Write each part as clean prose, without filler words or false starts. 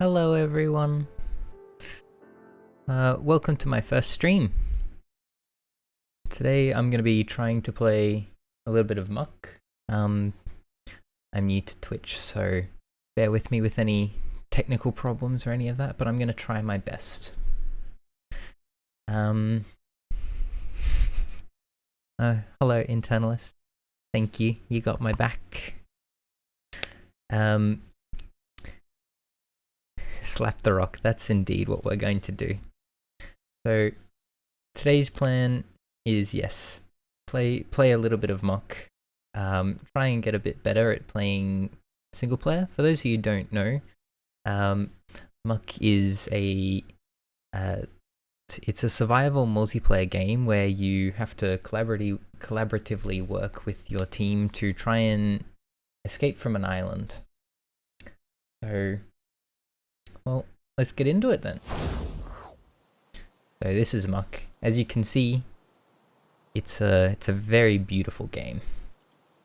Hello everyone. Welcome to my first stream. Today I'm going to be trying to play a little bit of Muck. I'm new to Twitch, so bear with me with any technical problems or any of that, but I'm going to try my best. Hello internalist. Thank you, you got my back. Slap the rock, that's indeed what we're going to do. So today's plan is, yes, play a little bit of Muck, try and get a bit better at playing single player. For those of you who don't know, Muck is it's a survival multiplayer game where you have to collaboratively work with your team to try and escape from an island. So, well, let's get into it then. So this is Muck. As you can see, it's a very beautiful game.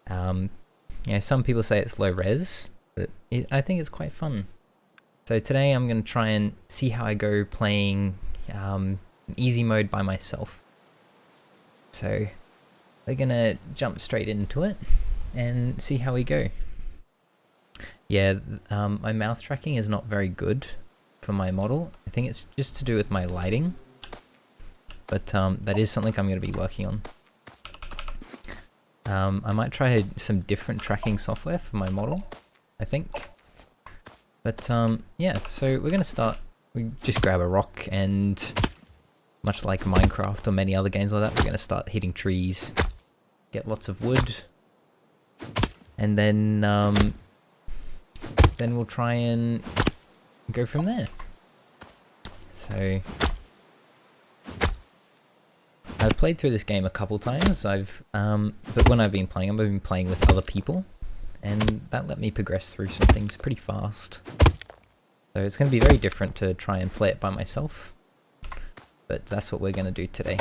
Some people say it's low res, but I think it's quite fun. So today I'm going to try and see how I go playing an easy mode by myself. So we're going to jump straight into it and see how we go. Yeah, my mouse tracking is not very good for my model. I think it's just to do with my lighting, but that is something I'm going to be working on. I might try some different tracking software for my model, I think. But yeah, so we're going to start. We just grab a rock, and much like Minecraft or many other games like that, we're going to start hitting trees, get lots of wood, and then we'll try and go from there. So I've played through this game a couple times. But when I've been playing with other people, and that let me progress through some things pretty fast. So it's going to be very different to try and play it by myself, but that's what we're going to do today.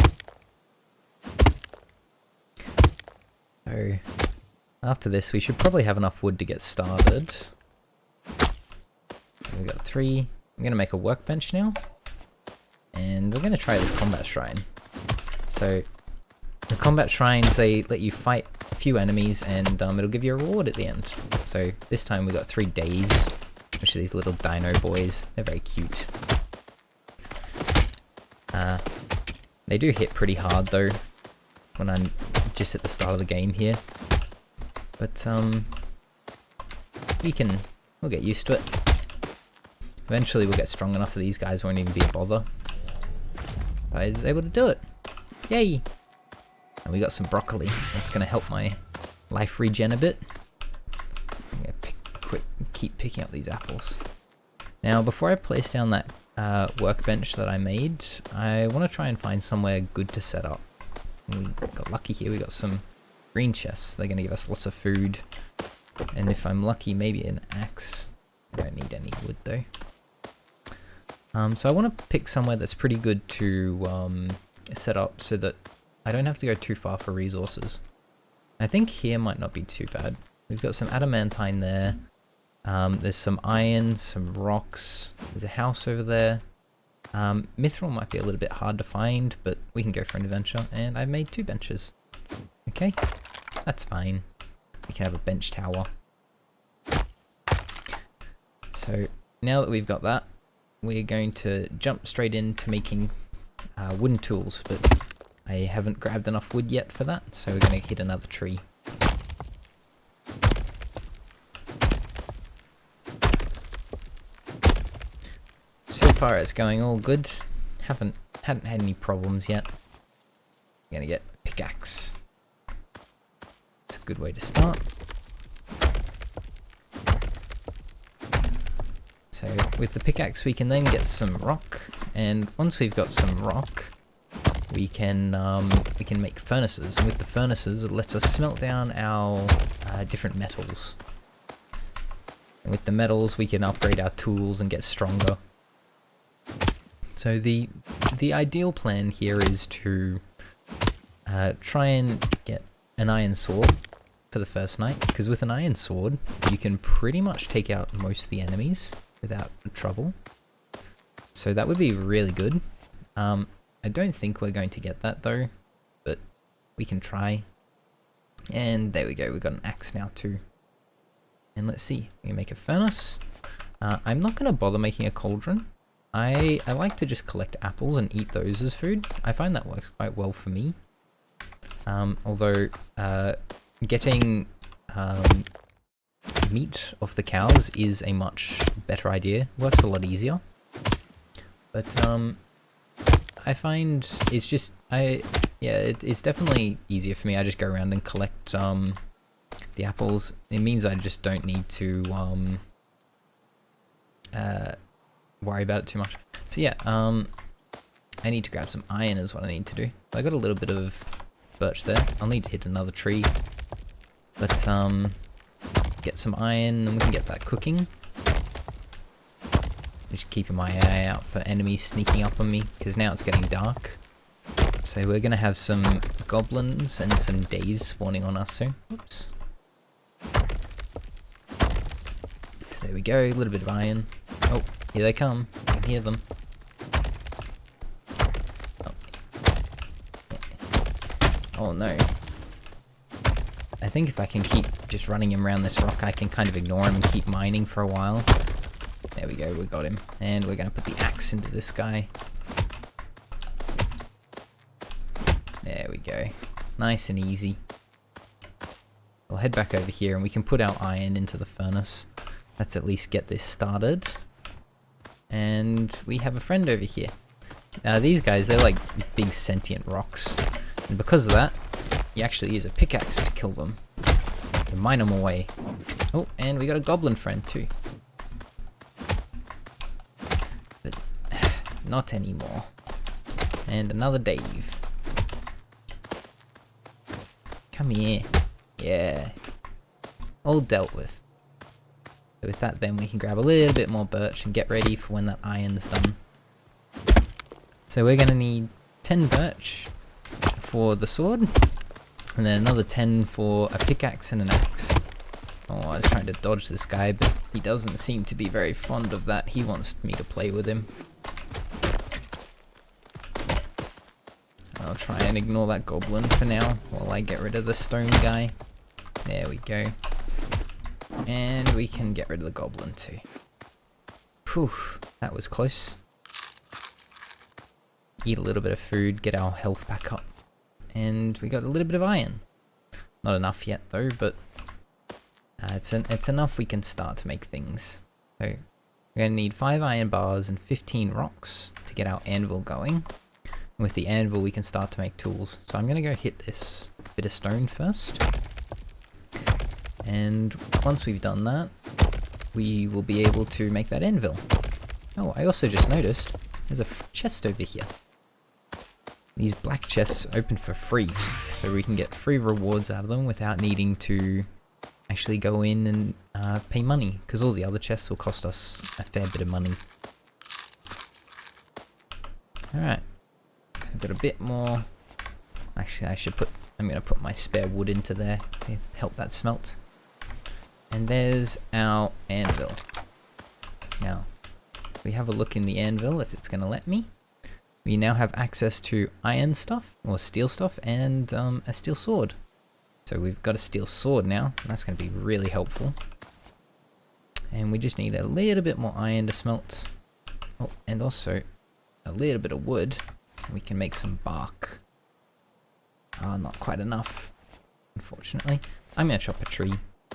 So after this, we should probably have enough wood to get started. We got 3. I'm going to make a workbench now, and we're going to try this combat shrine. So the combat shrines, they let you fight a few enemies, and it'll give you a reward at the end. So this time we got 3 Daves, which are these little dino boys. They're very cute. They do hit pretty hard though when I'm just at the start of the game here, but we'll get used to it. Eventually we'll get strong enough that these guys won't even be a bother. I was able to do it. Yay! And we got some broccoli. That's going to help my life regen a bit. I'm going to keep picking up these apples. Now, before I place down that workbench that I made, I want to try and find somewhere good to set up. We got lucky here. We got some green chests. They're going to give us lots of food. And if I'm lucky, maybe an axe. I don't need any wood though. So I want to pick somewhere that's pretty good to set up so that I don't have to go too far for resources. I think here might not be too bad. We've got some adamantine there. There's some iron, some rocks. There's a house over there. Mithril might be a little bit hard to find, but we can go for an adventure. And I made 2 benches. Okay, that's fine. We can have a bench tower. So now that we've got that, we're going to jump straight into making wooden tools, but I haven't grabbed enough wood yet for that, so we're going to hit another tree. So far it's going all good. Hadn't had any problems yet. I'm going to get a pickaxe. It's a good way to start. So with the pickaxe we can then get some rock, and once we've got some rock, we can make furnaces, and with the furnaces it lets us smelt down our different metals. And with the metals we can upgrade our tools and get stronger. So the ideal plan here is to try and get an iron sword for the first night, because with an iron sword you can pretty much take out most of the enemies. without trouble. So that would be really good. I don't think we're going to get that though, but we can try. And there we go, we've got an axe now too. And let's see, we can make a furnace. I'm not going to bother making a cauldron. I like to just collect apples and eat those as food. I find that works quite well for me. Although getting meat off the cows is a much better idea. Works a lot easier. But I find it's just it's definitely easier for me. I just go around and collect the apples. It means I just don't need to worry about it too much. So yeah, I need to grab some iron is what I need to do. I got a little bit of birch there. I'll need to hit another tree. But get some iron and we can get that cooking. Just keeping my eye out for enemies sneaking up on me, because now it's getting dark. So we're going to have some goblins and some Daves spawning on us soon. Oops. So there we go, a little bit of iron. Oh, here they come. I can hear them. Oh no. I think if I can keep just running him around this rock, I can kind of ignore him and keep mining for a while. There we go, we got him. And we're going to put the axe into this guy. There we go. Nice and easy. We'll head back over here and we can put our iron into the furnace. Let's at least get this started. And we have a friend over here. These guys, they're like big sentient rocks. And because of that, you actually use a pickaxe to kill them. And mine them away. Oh, and we got a goblin friend too. But not anymore. And another Dave. Come here. Yeah. All dealt with. So with that then we can grab a little bit more birch and get ready for when that iron's done. So we're going to need 10 birch for the sword. And then another 10 for a pickaxe and an axe. Oh, I was trying to dodge this guy, but he doesn't seem to be very fond of that. He wants me to play with him. I'll try and ignore that goblin for now while I get rid of the stone guy. There we go. And we can get rid of the goblin too. Whew, that was close. Eat a little bit of food, get our health back up. And we got a little bit of iron. Not enough yet though, but it's enough we can start to make things. So we're going to need 5 iron bars and 15 rocks to get our anvil going. And with the anvil we can start to make tools. So I'm going to go hit this bit of stone first. And once we've done that, we will be able to make that anvil. Oh, I also just noticed there's a chest over here. These black chests open for free, so we can get free rewards out of them without needing to actually go in and pay money, because all the other chests will cost us a fair bit of money. Alright, so I've got a bit more. Actually, I'm going to put my spare wood into there to help that smelt. And there's our anvil. Now, we have a look in the anvil if it's going to let me. We now have access to iron stuff, or steel stuff, and a steel sword. So we've got a steel sword now, and that's going to be really helpful. And we just need a little bit more iron to smelt. Oh, and also a little bit of wood. We can make some bark. Not quite enough, unfortunately. I'm going to chop a tree,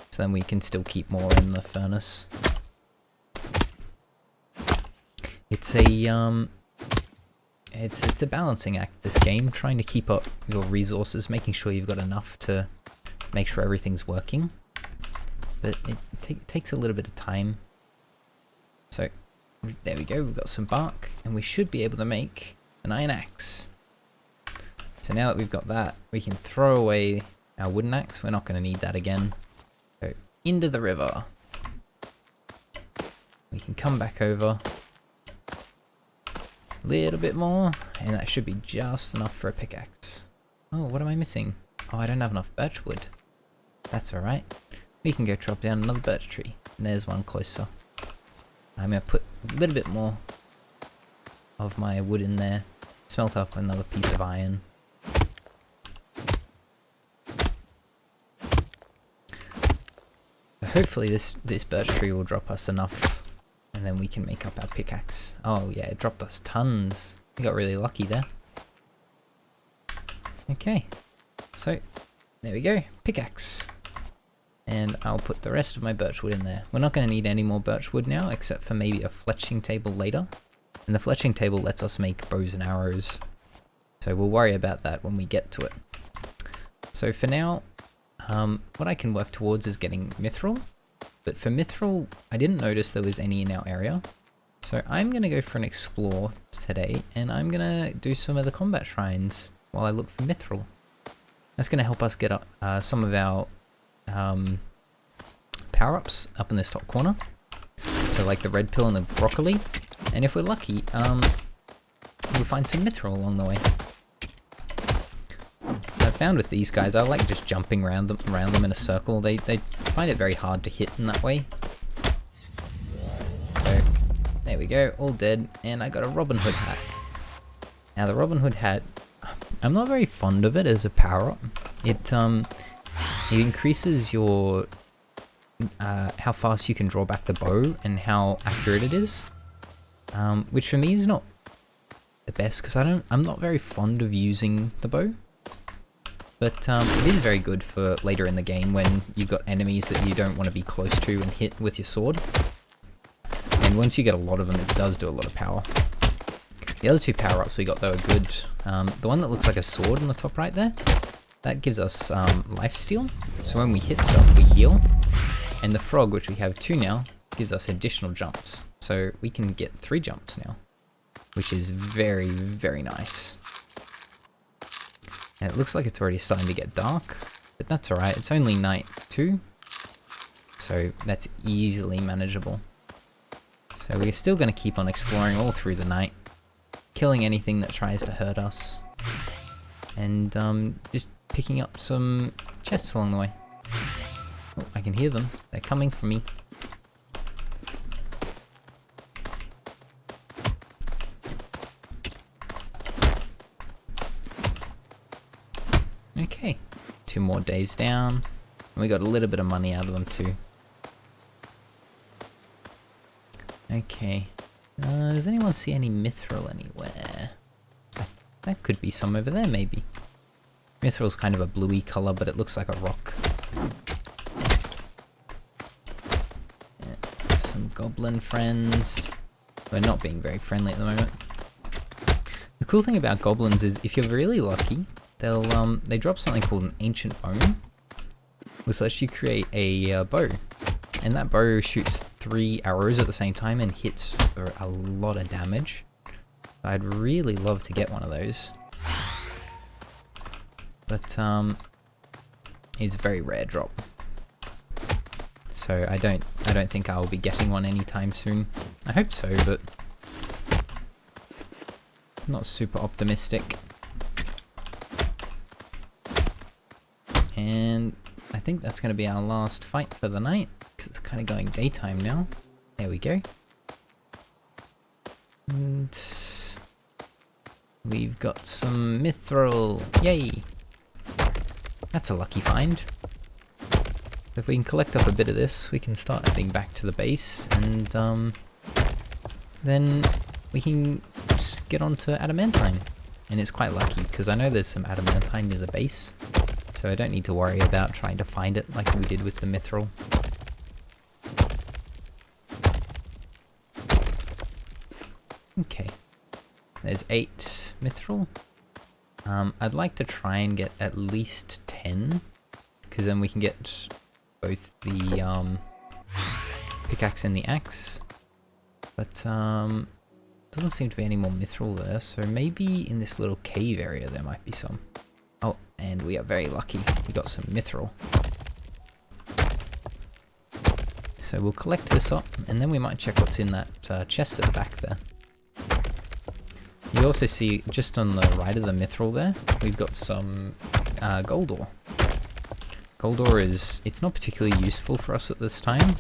so then we can still keep more in the furnace. It's a balancing act, this game, trying to keep up your resources, making sure you've got enough to make sure everything's working. But it takes a little bit of time. So, there we go, we've got some bark, and we should be able to make an iron axe. So now that we've got that, we can throw away our wooden axe. We're not going to need that again. So, into the river. We can come back over. A little bit more, and that should be just enough for a pickaxe. Oh, what am I missing? Oh, I don't have enough birch wood. That's alright. We can go chop down another birch tree. And there's one closer. I'm gonna put a little bit more of my wood in there. Smelt up another piece of iron. Hopefully this birch tree will drop us enough, and then we can make up our pickaxe. Oh yeah, it dropped us tons. We got really lucky there. Okay, so there we go, pickaxe. And I'll put the rest of my birch wood in there. We're not going to need any more birch wood now, except for maybe a fletching table later. And the fletching table lets us make bows and arrows. So we'll worry about that when we get to it. So for now, what I can work towards is getting mithril. But for mithril, I didn't notice there was any in our area. So I'm going to go for an explore today, and I'm going to do some of the combat shrines while I look for mithril. That's going to help us get some of our power-ups up in this top corner. So like the red pill and the broccoli. And if we're lucky, we'll find some mithril along the way. I found with these guys, I like just jumping around them in a circle. They find it very hard to hit in that way. So there we go, all dead, and I got a Robin Hood hat. Now the Robin Hood hat, I'm not very fond of it as a power-up. It increases your how fast you can draw back the bow and how accurate it is, which for me is not the best because I'm not very fond of using the bow. But it is very good for later in the game when you've got enemies that you don't want to be close to and hit with your sword. And once you get a lot of them, it does do a lot of power. The other two power-ups we got though are good. The one that looks like a sword in the top right there, that gives us lifesteal. So when we hit stuff, we heal. And the frog, which we have 2 now, gives us additional jumps. So we can get 3 jumps now, which is very, very nice. And it looks like it's already starting to get dark, but that's alright. It's only night 2, so that's easily manageable. So we're still going to keep on exploring all through the night, killing anything that tries to hurt us, and just picking up some chests along the way. Oh, I can hear them. They're coming for me. Okay, 2 more days down, and we got a little bit of money out of them too. Okay, does anyone see any mithril anywhere? That could be some over there maybe. Mithril's kind of a bluey colour, but it looks like a rock. Yeah, some goblin friends. We're not being very friendly at the moment. The cool thing about goblins is if you're really lucky, they drop something called an ancient bone, which lets you create a bow, and that bow shoots 3 arrows at the same time and hits for a lot of damage. I'd really love to get one of those, but it's a very rare drop, so I don't think I'll be getting one anytime soon. I hope so, but not super optimistic. And I think that's going to be our last fight for the night, because it's kind of going daytime now. There we go. And we've got some mithril. Yay! That's a lucky find. If we can collect up a bit of this, we can start heading back to the base, and then we can just get onto adamantine. And it's quite lucky, because I know there's some adamantine near the base. So I don't need to worry about trying to find it like we did with the mithril. Okay, there's 8 mithril. I'd like to try and get at least 10, because then we can get both the pickaxe and the axe. But doesn't seem to be any more mithril there, so maybe in this little cave area there might be some. Oh, and we are very lucky. We got some mithril. So we'll collect this up, and then we might check what's in that chest at the back there. You also see, just on the right of the mithril there, we've got some gold ore. Gold ore it's not particularly useful for us at this time,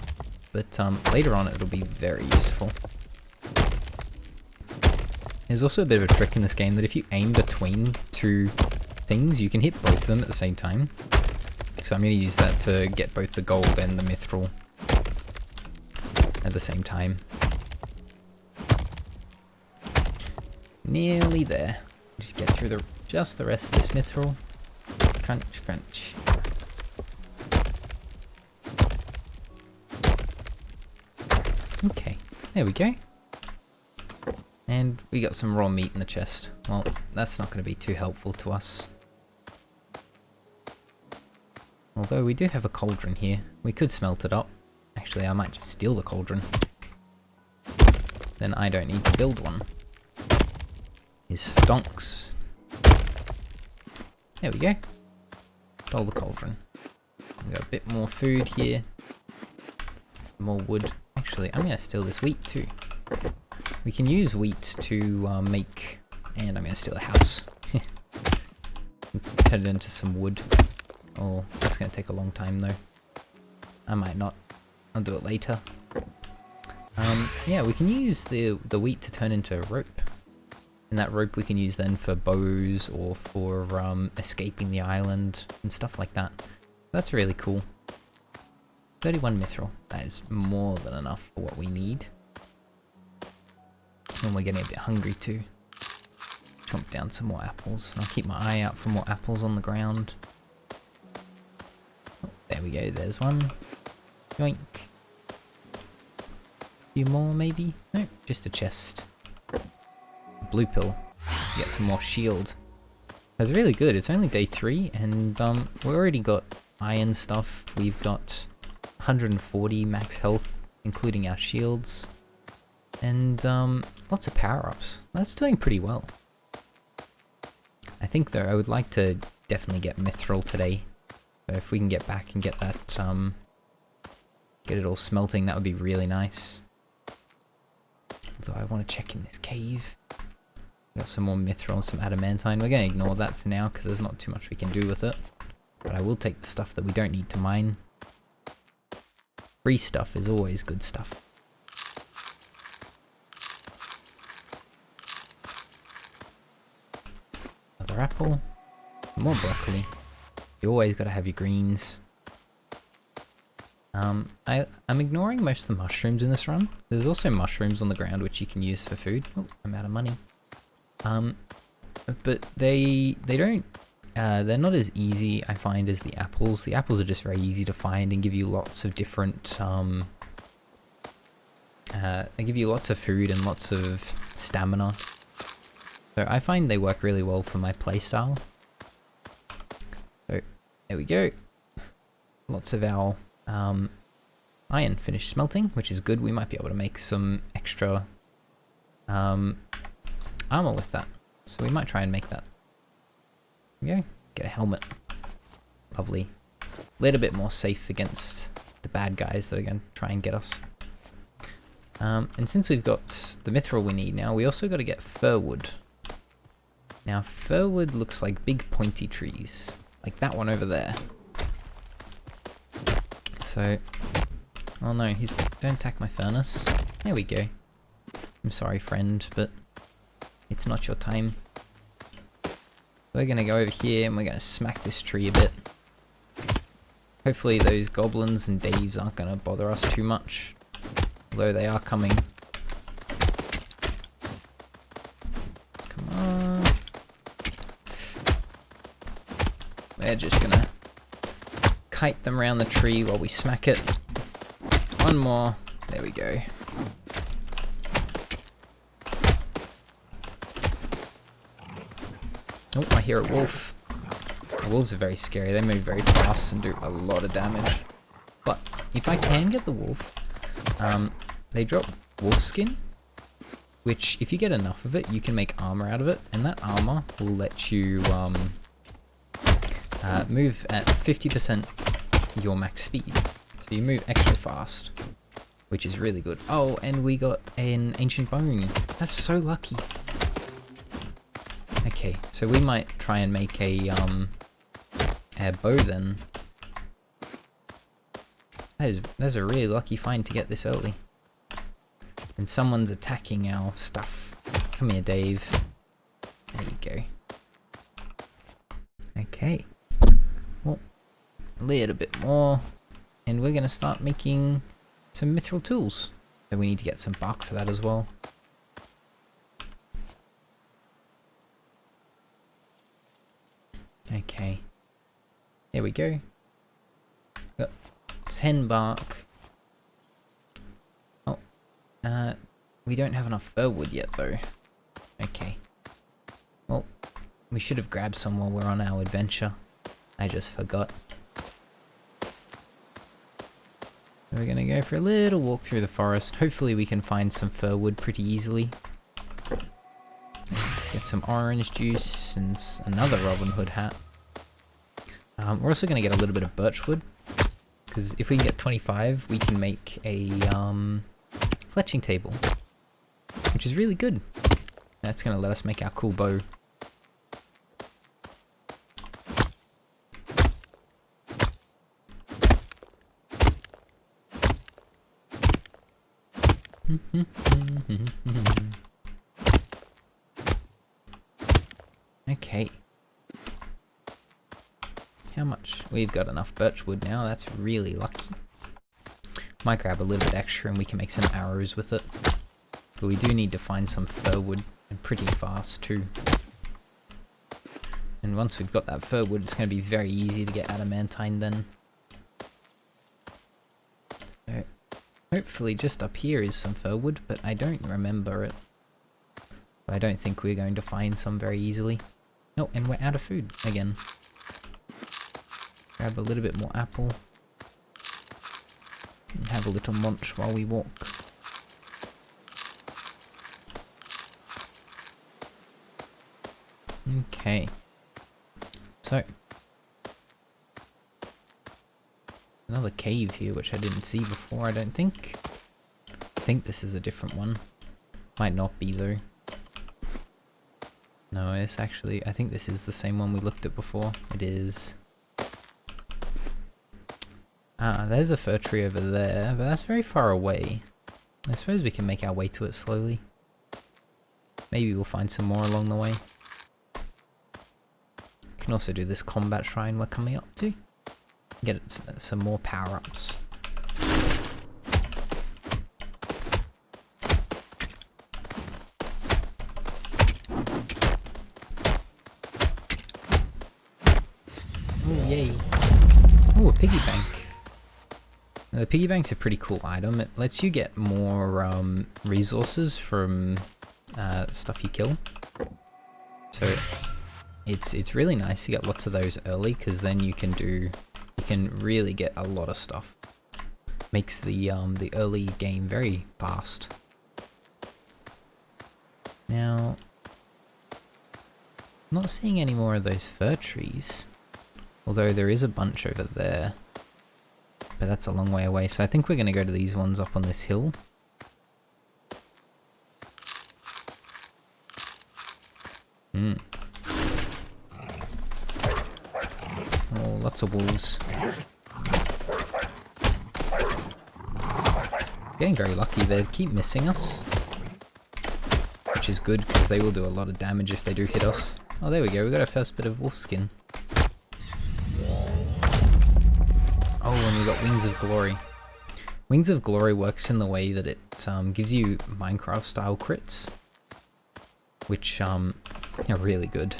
but later on it'll be very useful. There's also a bit of a trick in this game that if you aim between two things, you can hit both of them at the same time. So I'm going to use that to get both the gold and the mithril at the same time. Nearly there. Just get through just the rest of this mithril. Crunch, crunch. Okay, there we go. And we got some raw meat in the chest. Well, that's not going to be too helpful to us. Although we do have a cauldron here. We could smelt it up. Actually, I might just steal the cauldron. Then I don't need to build one. Is stonks. There we go. Stole the cauldron. We got a bit more food here. More wood. Actually, I'm gonna steal this wheat too. We can use wheat to make, and I'm gonna steal the house. Turn it into some wood. Oh, that's gonna take a long time though. I might not. I'll do it later. Yeah, we can use the wheat to turn into rope. And that rope we can use then for bows or for escaping the island and stuff like that. That's really cool. 31 mithril. That is more than enough for what we need. And we're getting a bit hungry too. Chomp down some more apples. I'll keep my eye out for more apples on the ground. Oh, there we go, there's one. Yoink. A few more maybe? No, just a chest. Blue pill. Get some more shield. That's really good. It's only day 3 and we already got iron stuff. We've got 140 max health, including our shields. And lots of power-ups. That's doing pretty well. I think though I would like to definitely get mithril today. So if we can get back and get that, get it all smelting, that would be really nice. Although I want to check in this cave. Got some more mithril and some adamantine. We're going to ignore that for now because there's not too much we can do with it. But I will take the stuff that we don't need to mine. Free stuff is always good stuff. Another apple. More broccoli. You always got to have your greens. I'm ignoring most of the mushrooms in this run. There's also mushrooms on the ground which you can use for food. Oh, I'm out of money. But they don't, they're not as easy, I find, as the apples. The apples are just very easy to find and give you lots of different, they give you lots of food and lots of stamina. So I find they work really well for my playstyle. So, there we go. Lots of our, iron finished smelting, which is good. We might be able to make some extra, armor with that. So we might try and make that. There we go. Get a helmet. Lovely. A little bit more safe against the bad guys that are going to try and get us. And since we've got the mithril we need now, we also got to get firwood. Now firwood looks like big pointy trees. Like that one over there. So, oh no, don't attack my furnace. There we go. I'm sorry friend, but it's not your time. We're gonna go over here and we're gonna smack this tree a bit. Hopefully those goblins and Daves aren't gonna bother us too much. Although they are coming. Come on. We're just gonna kite them around the tree while we smack it. One more. There we go. Oh, I hear a wolf. The wolves are very scary. They move very fast and do a lot of damage. But if I can get the wolf, they drop wolf skin, which if you get enough of it, you can make armor out of it, and that armor will let you move at 50% your max speed. So you move extra fast, which is really good. Oh, and we got an ancient bone. That's so lucky. Okay, so we might try and make a bow then. That's a really lucky find to get this early. And someone's attacking our stuff. Come here, Dave. There you go. Okay. Well, a little bit more. And we're going to start making some mithril tools. So we need to get some bark for that as well. Okay. There we go. Got 10 bark. Oh. We don't have enough fir wood yet though. Okay. Well, we should have grabbed some while we're on our adventure. I just forgot. We're gonna go for a little walk through the forest. Hopefully we can find some fir wood pretty easily. Get some orange juice and another Robin Hood hat. We're also gonna get a little bit of birch wood, because if we can get 25, we can make a fletching table, which is really good. That's gonna let us make our cool bow. Okay. How much? We've got enough birch wood now, that's really lucky. Might grab a little bit extra and we can make some arrows with it. But we do need to find some fir wood, and pretty fast too. And once we've got that fir wood, it's going to be very easy to get adamantine then. So, hopefully just up here is some fir wood, but I don't remember it. I don't think we're going to find some very easily. Oh, and we're out of food again. Grab a little bit more apple. And have a little munch while we walk. Okay. So. Another cave here, which I didn't see before, I don't think. I think this is a different one. Might not be though. No, it's actually, I think this is the same one we looked at before. It is. Ah, there's a fir tree over there, but that's very far away. I suppose we can make our way to it slowly. Maybe we'll find some more along the way. We can also do this combat shrine we're coming up to. Get some more power-ups. Oh, yay. Oh, a piggy bank. Now, the piggy bank's a pretty cool item. It lets you get more resources from stuff you kill. So it's really nice to get lots of those early, because then you can really get a lot of stuff. Makes the early game very fast. Now, not seeing any more of those fir trees, although there is a bunch over there. But that's a long way away, so I think we're going to go to these ones up on this hill. Oh, lots of wolves. Getting very lucky, they keep missing us. Which is good, because they will do a lot of damage if they do hit us. Oh, there we go, we got our first bit of wolf skin. Oh, and we got Wings of Glory. Wings of Glory works in the way that it gives you Minecraft-style crits, which are really good.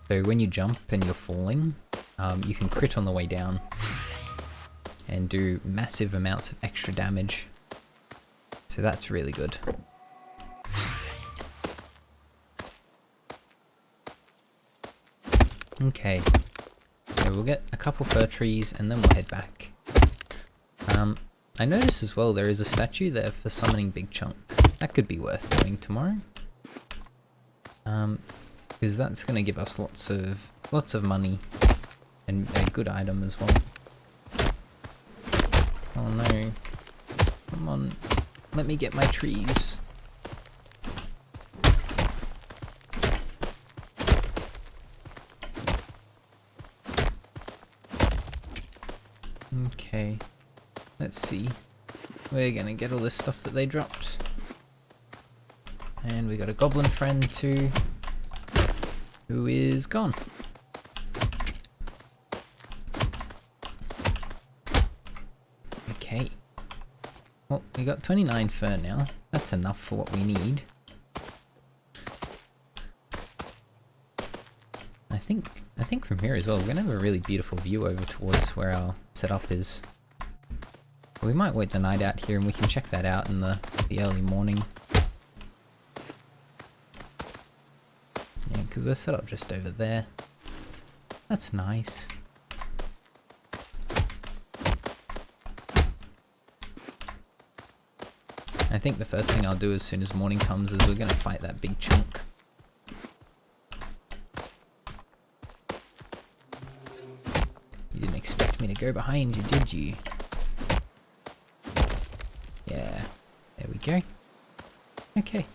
So when you jump and you're falling, you can crit on the way down and do massive amounts of extra damage. So that's really good. Okay. So we'll get a couple fir trees and then we'll head back. I noticed as well there is a statue there for summoning Big Chunk. That could be worth doing tomorrow. Because that's going to give us lots of money and a good item as well. Oh no. Come on. Let me get my trees. Okay. let's see. We're gonna get all this stuff that they dropped. And we got a goblin friend too, who is gone. Okay. Well, we got 29 fur now. That's enough for what we need. I think from here as well, we're gonna have a really beautiful view over towards where our setup is. We might wait the night out here and we can check that out in the early morning. Yeah, because we're set up just over there. That's nice. I think the first thing I'll do as soon as morning comes is we're gonna fight that big chunk. You didn't expect me to go behind you, did you? Yeah, there we go. Okay.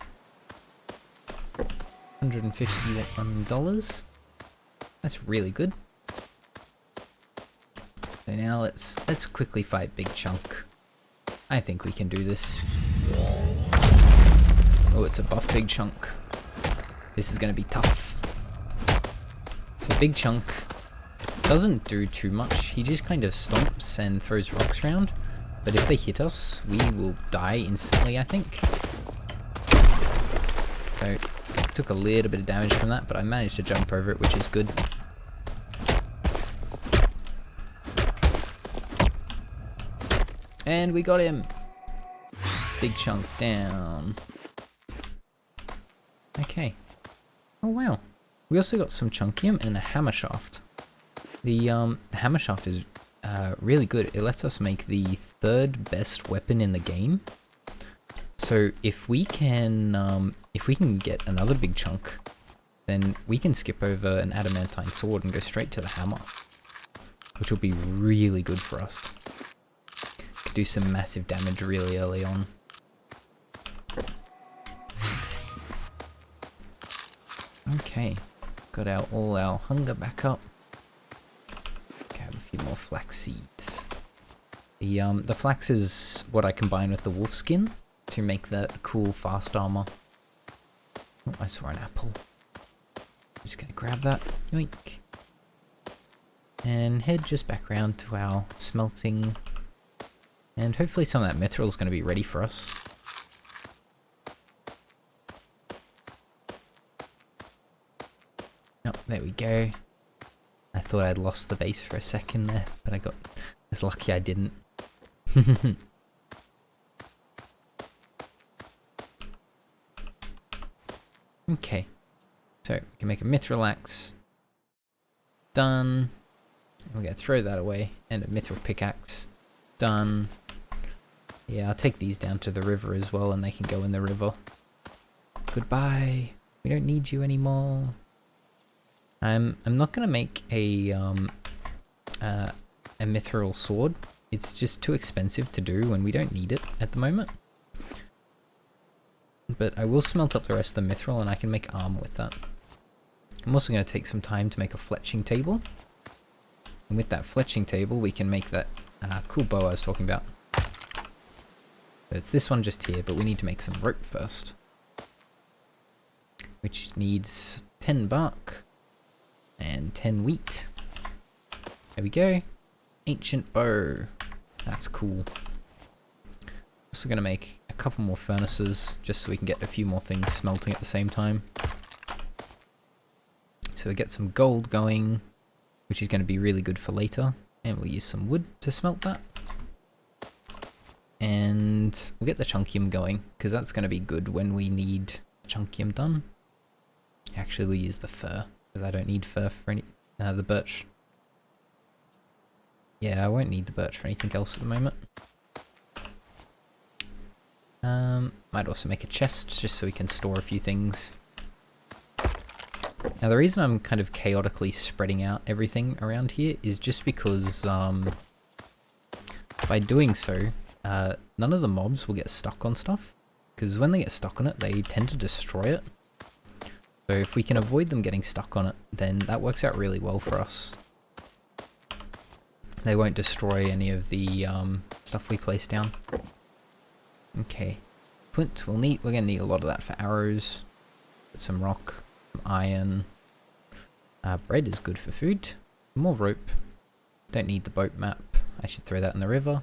$151. That's really good. So now let's quickly fight Big Chunk. I think we can do this. Oh, it's a buff Big Chunk. This is gonna be tough. So Big Chunk doesn't do too much. He just kind of stomps and throws rocks around. But if they hit us, we will die instantly, I think. So, took a little bit of damage from that, but I managed to jump over it, which is good. And we got him! Big Chunk down. Okay. Oh wow. We also got some Chunkium and a Hammer Shaft. The Hammer Shaft is really good. It lets us make the 3rd best weapon in the game. So if we can get another Big Chunk, then we can skip over an adamantine sword and go straight to the hammer, which will be really good for us. Could do some massive damage really early on. Okay, got all our hunger back up. Have a few more flax seeds. The flax is what I combine with the wolf skin to make that cool fast armor. Oh, I saw an apple. I'm just gonna grab that. Yoink. And head just back around to our smelting. And hopefully some of that mithril is gonna be ready for us. Oh, there we go. I thought I'd lost the base for a second there, but I was lucky I didn't. Okay, so we can make a mithril axe. Done. We're gonna throw that away, and a mithril pickaxe. Done. Yeah, I'll take these down to the river as well, and they can go in the river. Goodbye. We don't need you anymore. I'm not gonna make a mithril sword. It's just too expensive to do when we don't need it at the moment. But I will smelt up the rest of the mithril and I can make armor with that. I'm also going to take some time to make a fletching table. And with that fletching table we can make that cool bow I was talking about. So it's this one just here, but we need to make some rope first. Which needs 10 bark and 10 wheat. There we go. Ancient bow. That's cool. Also going to make a couple more furnaces just so we can get a few more things smelting at the same time. So we get some gold going, which is going to be really good for later. And we'll use some wood to smelt that. And we'll get the chunkium going, because that's going to be good when we need chunkium done. Actually, we'll use the fir, because I don't need fir for any... the birch. Yeah, I won't need the birch for anything else at the moment. Might also make a chest, just so we can store a few things. Now the reason I'm kind of chaotically spreading out everything around here is just because by doing so, none of the mobs will get stuck on stuff. Because when they get stuck on it, they tend to destroy it. So if we can avoid them getting stuck on it, then that works out really well for us. they won't destroy any of the stuff we place down. Okay, flint we're gonna need a lot of that for arrows. Put some rock, some iron. Bread is good for food. More rope. Don't need the boat map. I should throw that in the river.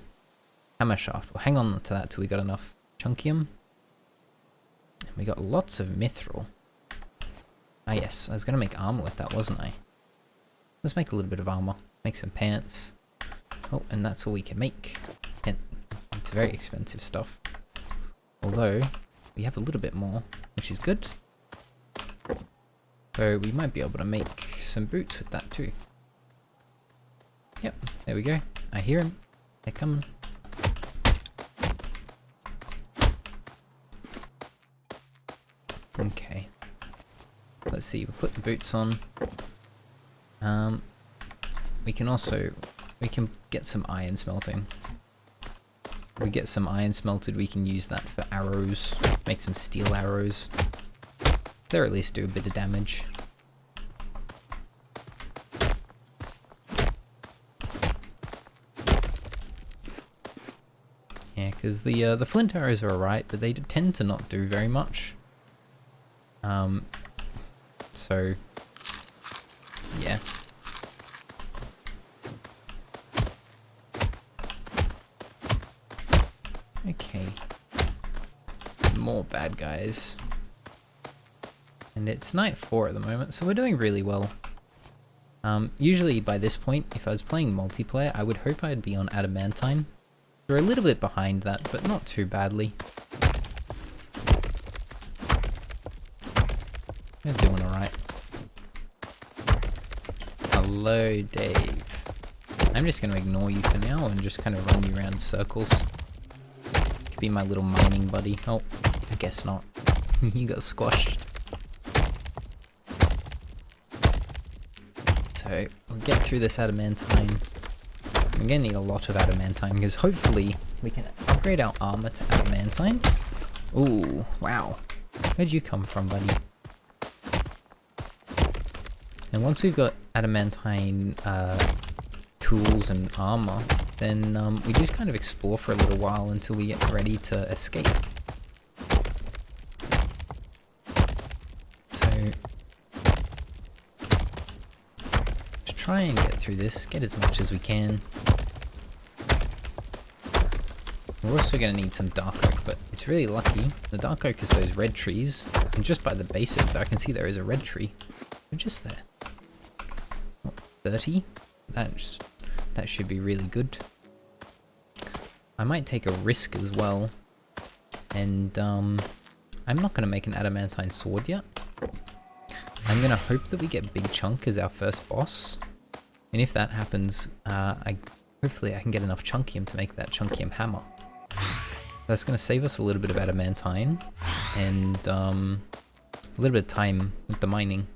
Hammer shaft. We'll hang on to that till we got enough chunkium. And we got lots of mithril. Ah yes, I was gonna make armor with that, wasn't I? Let's make a little bit of armor. Make some pants. Oh, and that's all we can make. And it's very expensive stuff. Although, we have a little bit more, which is good. So we might be able to make some boots with that too. Yep, there we go. I hear them. They're coming. Okay. Let's see, we'll put the boots on. We can get some iron smelting. If we get some iron smelted, we can use that for arrows, make some steel arrows. They'll at least do a bit of damage. Yeah, because the flint arrows are alright, but they tend to not do very much. So yeah. Okay. More bad guys. And it's night 4 at the moment, so we're doing really well. Usually by this point, if I was playing multiplayer, I would hope I'd be on adamantine. We're a little bit behind that, but not too badly. We're doing alright. Hello, Dave. I'm just going to ignore you for now and just kind of run you around in circles. Could be my little mining buddy. Oh, I guess not. You got squashed. So, we'll get through this adamantine. We're going to need a lot of adamantine because hopefully we can upgrade our armor to adamantine. Ooh, wow. Where'd you come from, buddy? And once we've got adamantine tools and armor, then we just kind of explore for a little while until we get ready to escape. So, to try and get through this, get as much as we can. We're also going to need some dark oak, but it's really lucky. The dark oak is those red trees, and just by the base of it, I can see there is a red tree. They're just there. 30? That should be really good. I might take a risk as well. And I'm not going to make an adamantine sword yet. I'm going to hope that we get Big Chunk as our first boss. And if that happens, hopefully I can get enough chunkium to make that chunkium hammer. That's going to save us a little bit of adamantine and a little bit of time with the mining.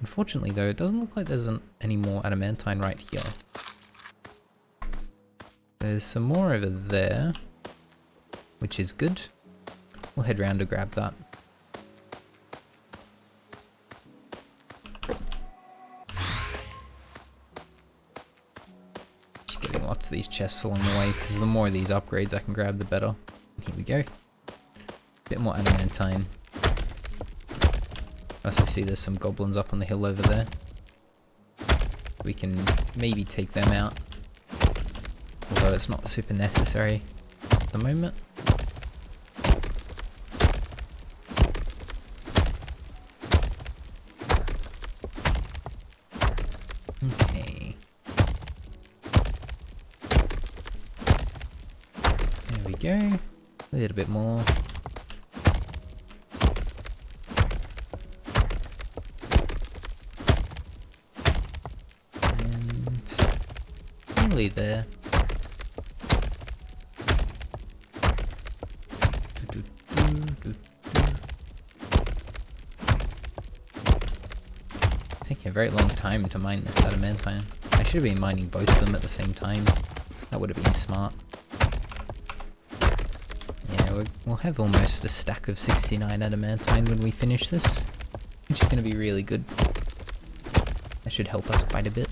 Unfortunately though, it doesn't look like there's any more adamantine right here. There's some more over there, which is good. We'll head round to grab that. Just getting lots of these chests along the way, because the more of these upgrades I can grab, the better. Here we go. Bit more adamantine. I also see there's some goblins up on the hill over there. We can maybe take them out. Although it's not super necessary at the moment. Okay. There we go. A little bit more. There. Taking a very long time to mine this adamantine. I should have been mining both of them at the same time. That would have been smart. Yeah, we'll have almost a stack of 69 adamantine when we finish this, which is going to be really good. That should help us quite a bit.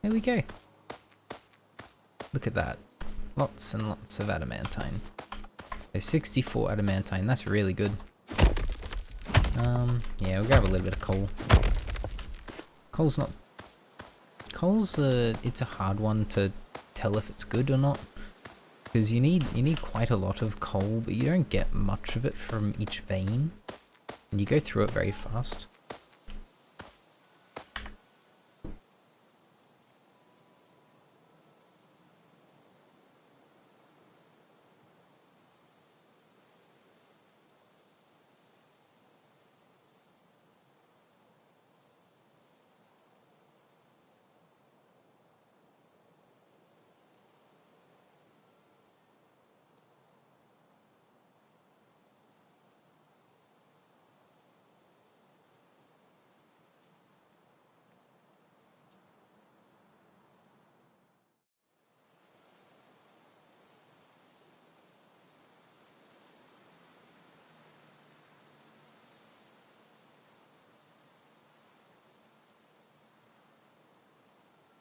There we go. Look at that. Lots and lots of adamantine. So 64 adamantine, that's really good. Yeah, we'll grab a little bit of coal. Coal's it's a hard one to tell if it's good or not. Because you need quite a lot of coal, but you don't get much of it from each vein. And you go through it very fast.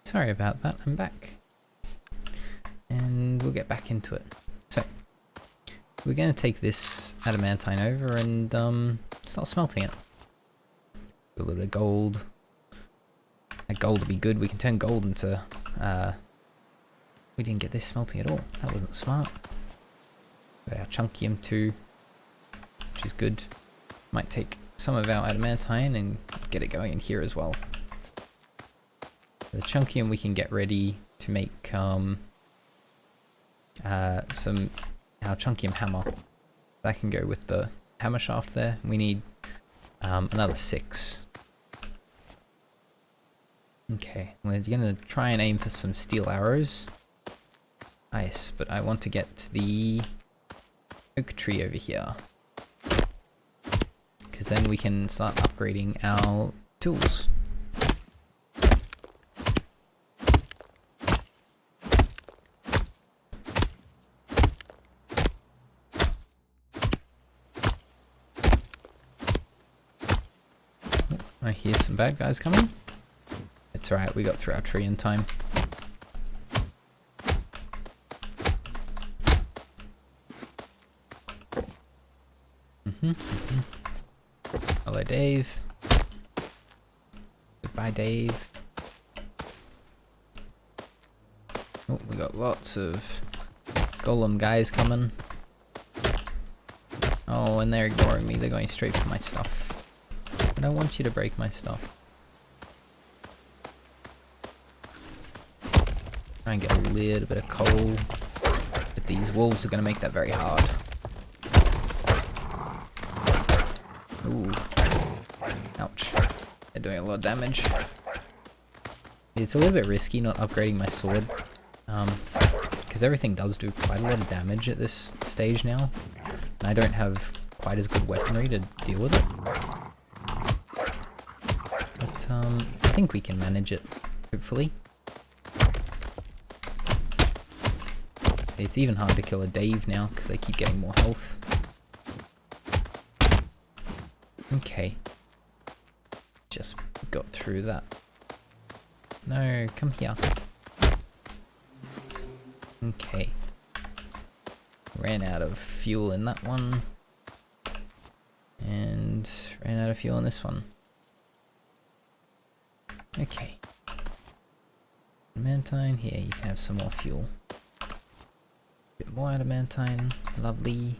Sorry about that, I'm back. And we'll get back into it. So, we're going to take this adamantine over and start smelting it. A little bit of gold. That gold will be good, we can turn gold into... we didn't get this smelting at all, that wasn't smart. Got our chunkium too, which is good. Might take some of our adamantine and get it going in here as well. The chunkium we can get ready to make our chunkium hammer. That can go with the hammer shaft there. We need another 6. Okay, we're gonna try and aim for some steel arrows. Nice, but I want to get to the oak tree over here. Because then we can start upgrading our tools. I hear some bad guys coming. It's alright, we got through our tree in time. Hello, Dave. Goodbye, Dave. Oh, we got lots of golem guys coming. Oh, and they're ignoring me. They're going straight for my stuff. I don't want you to break my stuff. Try and get a little bit of coal. But these wolves are going to make that very hard. Ooh. Ouch. They're doing a lot of damage. It's a little bit risky not upgrading my sword. Because everything does do quite a lot of damage at this stage now. And I don't have quite as good weaponry to deal with it. But I think we can manage it, hopefully. It's even hard to kill a Dave now because they keep getting more health. Okay. Just got through that. No, come here. Okay. Ran out of fuel in that one. And ran out of fuel in this one. Okay. Adamantine, here you can have some more fuel. Bit more adamantine, lovely.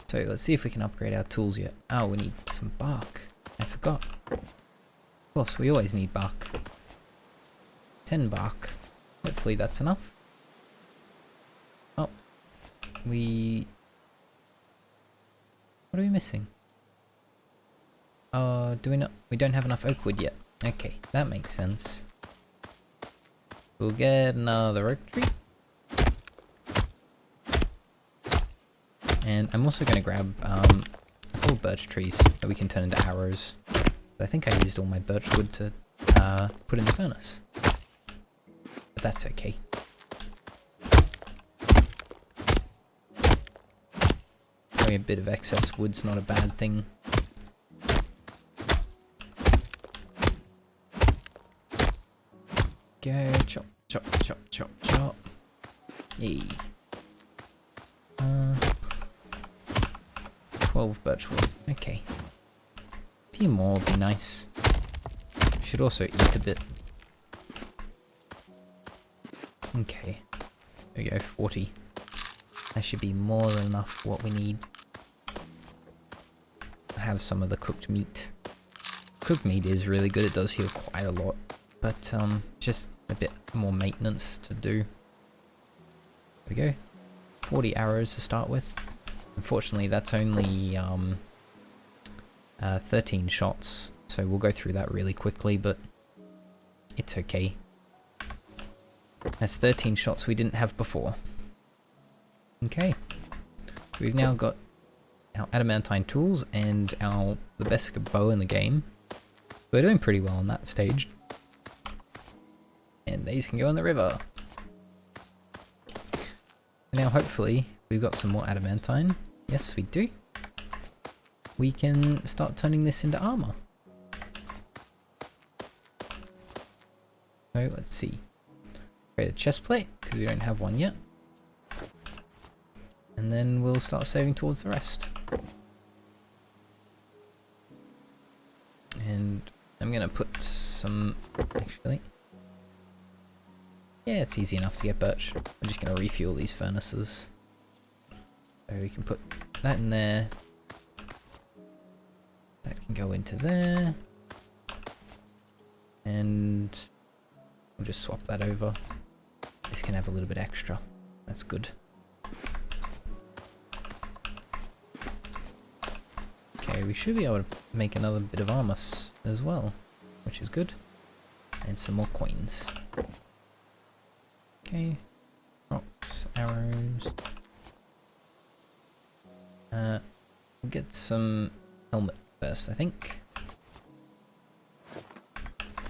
So let's see if we can upgrade our tools yet. Oh, we need some bark. I forgot. Of course, we always need bark. 10 bark. Hopefully that's enough. Oh. What are we missing? We don't have enough oak wood yet. Okay, that makes sense. We'll get another oak tree. And I'm also going to grab a couple of birch trees that we can turn into arrows. I think I used all my birch wood to put in the furnace. But that's okay. Having a bit of excess wood's not a bad thing. chop, chop, chop, chop. Yay. 12 birchwood. Okay. A few more would be nice. Should also eat a bit. Okay. There we go, 40. That should be more than enough for what we need. I have some of the cooked meat. Cooked meat is really good, it does heal quite a lot. But just a bit more maintenance to do. There we go. 40 arrows to start with. Unfortunately, that's only 13 shots, so we'll go through that really quickly, but it's okay. That's 13 shots we didn't have before. Okay. We've now got our adamantine tools and the best bow in the game. We're doing pretty well on that stage. And these can go in the river. Now hopefully we've got some more adamantine. Yes, we do. We can start turning this into armor. So let's see. Create a chest plate, because we don't have one yet. And then we'll start saving towards the rest. And I'm gonna put some, actually. Yeah, it's easy enough to get birch. I'm just gonna refuel these furnaces. So we can put that in there. That can go into there. And we'll just swap that over. This can have a little bit extra. That's good. Okay, we should be able to make another bit of armor as well, which is good. And some more coins. Okay, rocks, arrows. We'll get some helmet first, I think.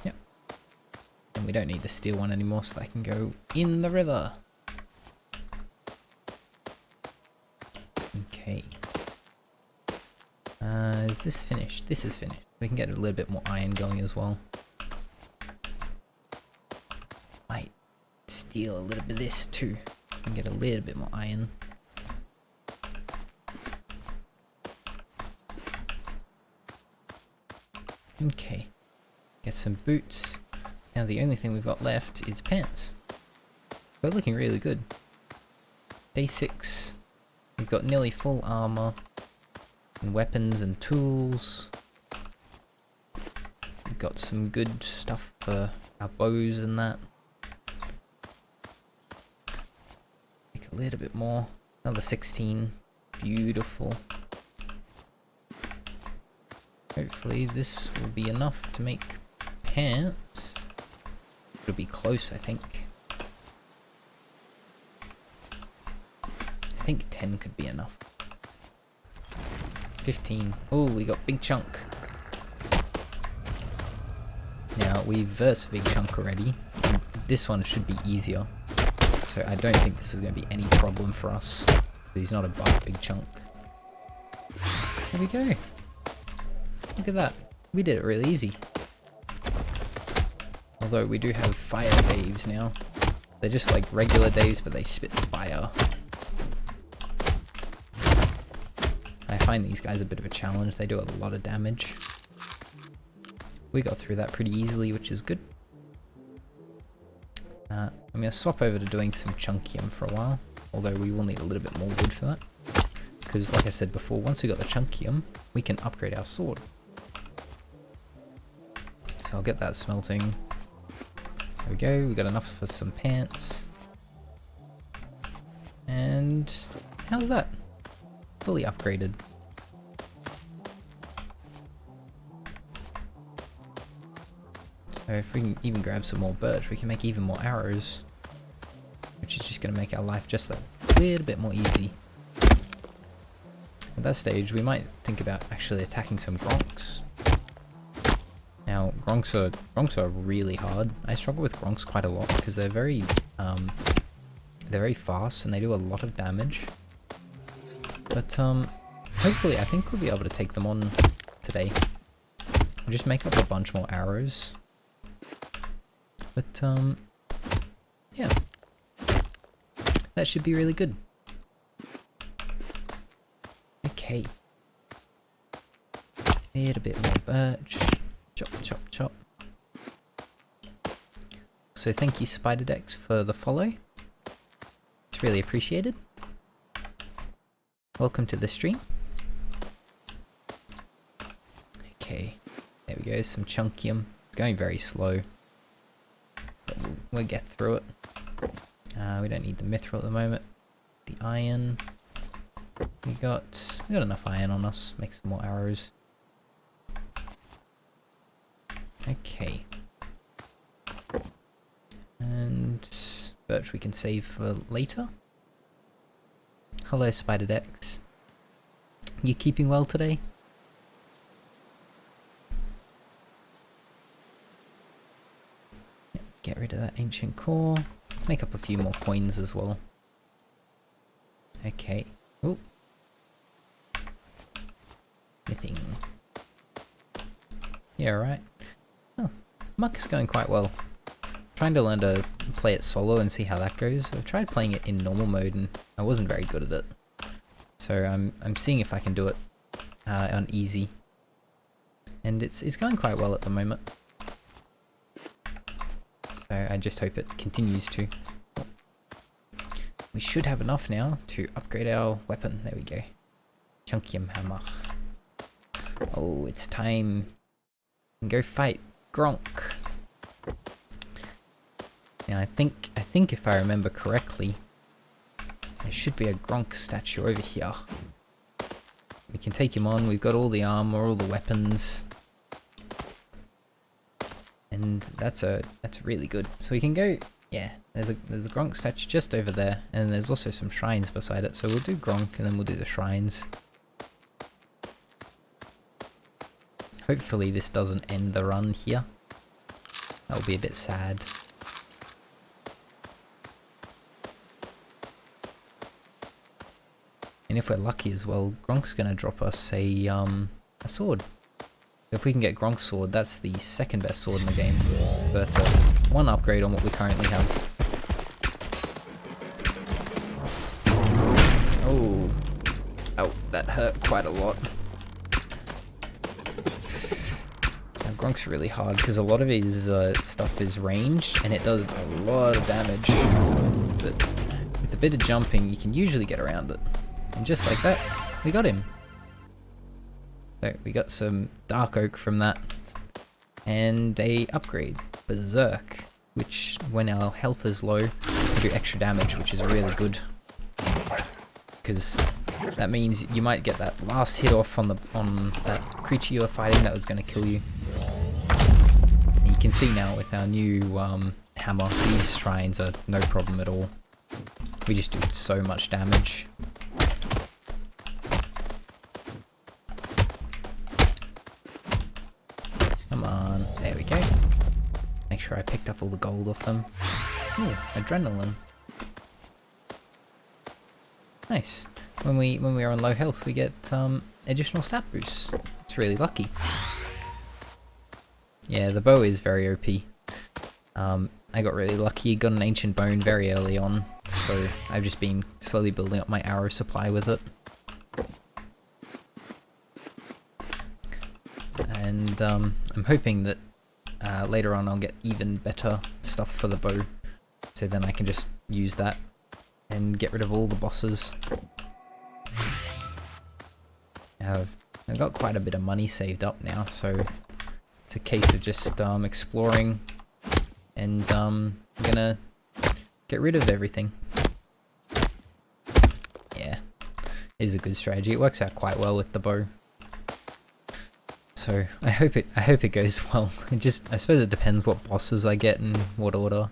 Yep. And we don't need the steel one anymore, so that can go in the river. Okay. Is this finished? This is finished. We can get a little bit more iron going as well. Might steal a little bit of this too. And get a little bit more iron. Okay. Get some boots. Now the only thing we've got left is pants. We're looking really good. Day 6. We've got nearly full armor. And weapons and tools. We've got some good stuff for our bows and that. Make a little bit more. Another 16. Beautiful. Hopefully this will be enough to make pants. It'll be close, I think. I think 10 could be enough. 15. Oh, we got big chunk. Now, we've versed big chunk already. This one should be easier. So I don't think this is going to be any problem for us. He's not a buff big chunk. There we go. Look at that. We did it really easy. Although we do have fire Daves now. They're just like regular Daves, but they spit fire. I find these guys a bit of a challenge. They do a lot of damage. We got through that pretty easily, which is good. I'm going to swap over to doing some chunkium for a while. Although we will need a little bit more wood for that. Because like I said before, once we got the chunkium, we can upgrade our sword. So I'll get that smelting. There we go, we got enough for some pants. And how's that? Fully upgraded. So if we can even grab some more birch, we can make even more arrows. Which is just going to make our life just a little bit more easy. At that stage, we might think about actually attacking some gronks. Now, gronks are really hard. I struggle with gronks quite a lot because they're very fast and they do a lot of damage. But hopefully, I think we'll be able to take them on today. Just make up a bunch more arrows. But that should be really good. Okay. Need a bit more birch. Chop, chop, chop. So thank you Spiderdex for the follow. It's really appreciated. Welcome to the stream. Okay, there we go, some chunkium. It's going very slow, but we'll get through it. We don't need the mithril at the moment. The iron. We got enough iron on us. Make some more arrows. Okay. And birch we can save for later. Hello Spiderdex. You keeping well today? Yep, get rid of that ancient core. Make up a few more coins as well. Okay. Oh. Anything. Yeah, right. Oh, Muck is going quite well. Trying to learn to play it solo and see how that goes. I've tried playing it in normal mode and I wasn't very good at it. So I'm seeing if I can do it on easy. And it's going quite well at the moment. So I just hope it continues to. We should have enough now to upgrade our weapon. There we go. Chunkium hammer. Oh, it's time. Go fight Gronk. Now I think if I remember correctly, there should be a Gronk statue over here. We can take him on. We've got all the armor, all the weapons, and that's really good. So we can go. Yeah, there's a Gronk statue just over there, and there's also some shrines beside it. So we'll do Gronk, and then we'll do the shrines. Hopefully this doesn't end the run here. That will be a bit sad. And if we're lucky as well, Gronk's gonna drop us a sword. If we can get Gronk's sword, that's the second best sword in the game. But one upgrade on what we currently have. Oh, that hurt quite a lot. Now Gronk's really hard because a lot of his stuff is ranged and it does a lot of damage. But with a bit of jumping, you can usually get around it. And just like that, we got him. So we got some dark oak from that. And a upgrade, Berserk, which when our health is low, can do extra damage, which is really good. Because that means you might get that last hit off on that creature you were fighting that was going to kill you. And you can see now with our new hammer, these shrines are no problem at all. We just do so much damage. Come on, there we go. Make sure I picked up all the gold off them. Ooh, adrenaline. Nice. When we are on low health, we get additional stat boosts. It's really lucky. Yeah, the bow is very OP. I got really lucky. Got an ancient bone very early on, so I've just been slowly building up my arrow supply with it. And I'm hoping that later on I'll get even better stuff for the bow, so then I can just use that and get rid of all the bosses. I've got quite a bit of money saved up now, so it's a case of just exploring, and I'm gonna get rid of everything. Yeah, it is a good strategy. It works out quite well with the bow. So I hope it goes well. I suppose it depends what bosses I get and what order.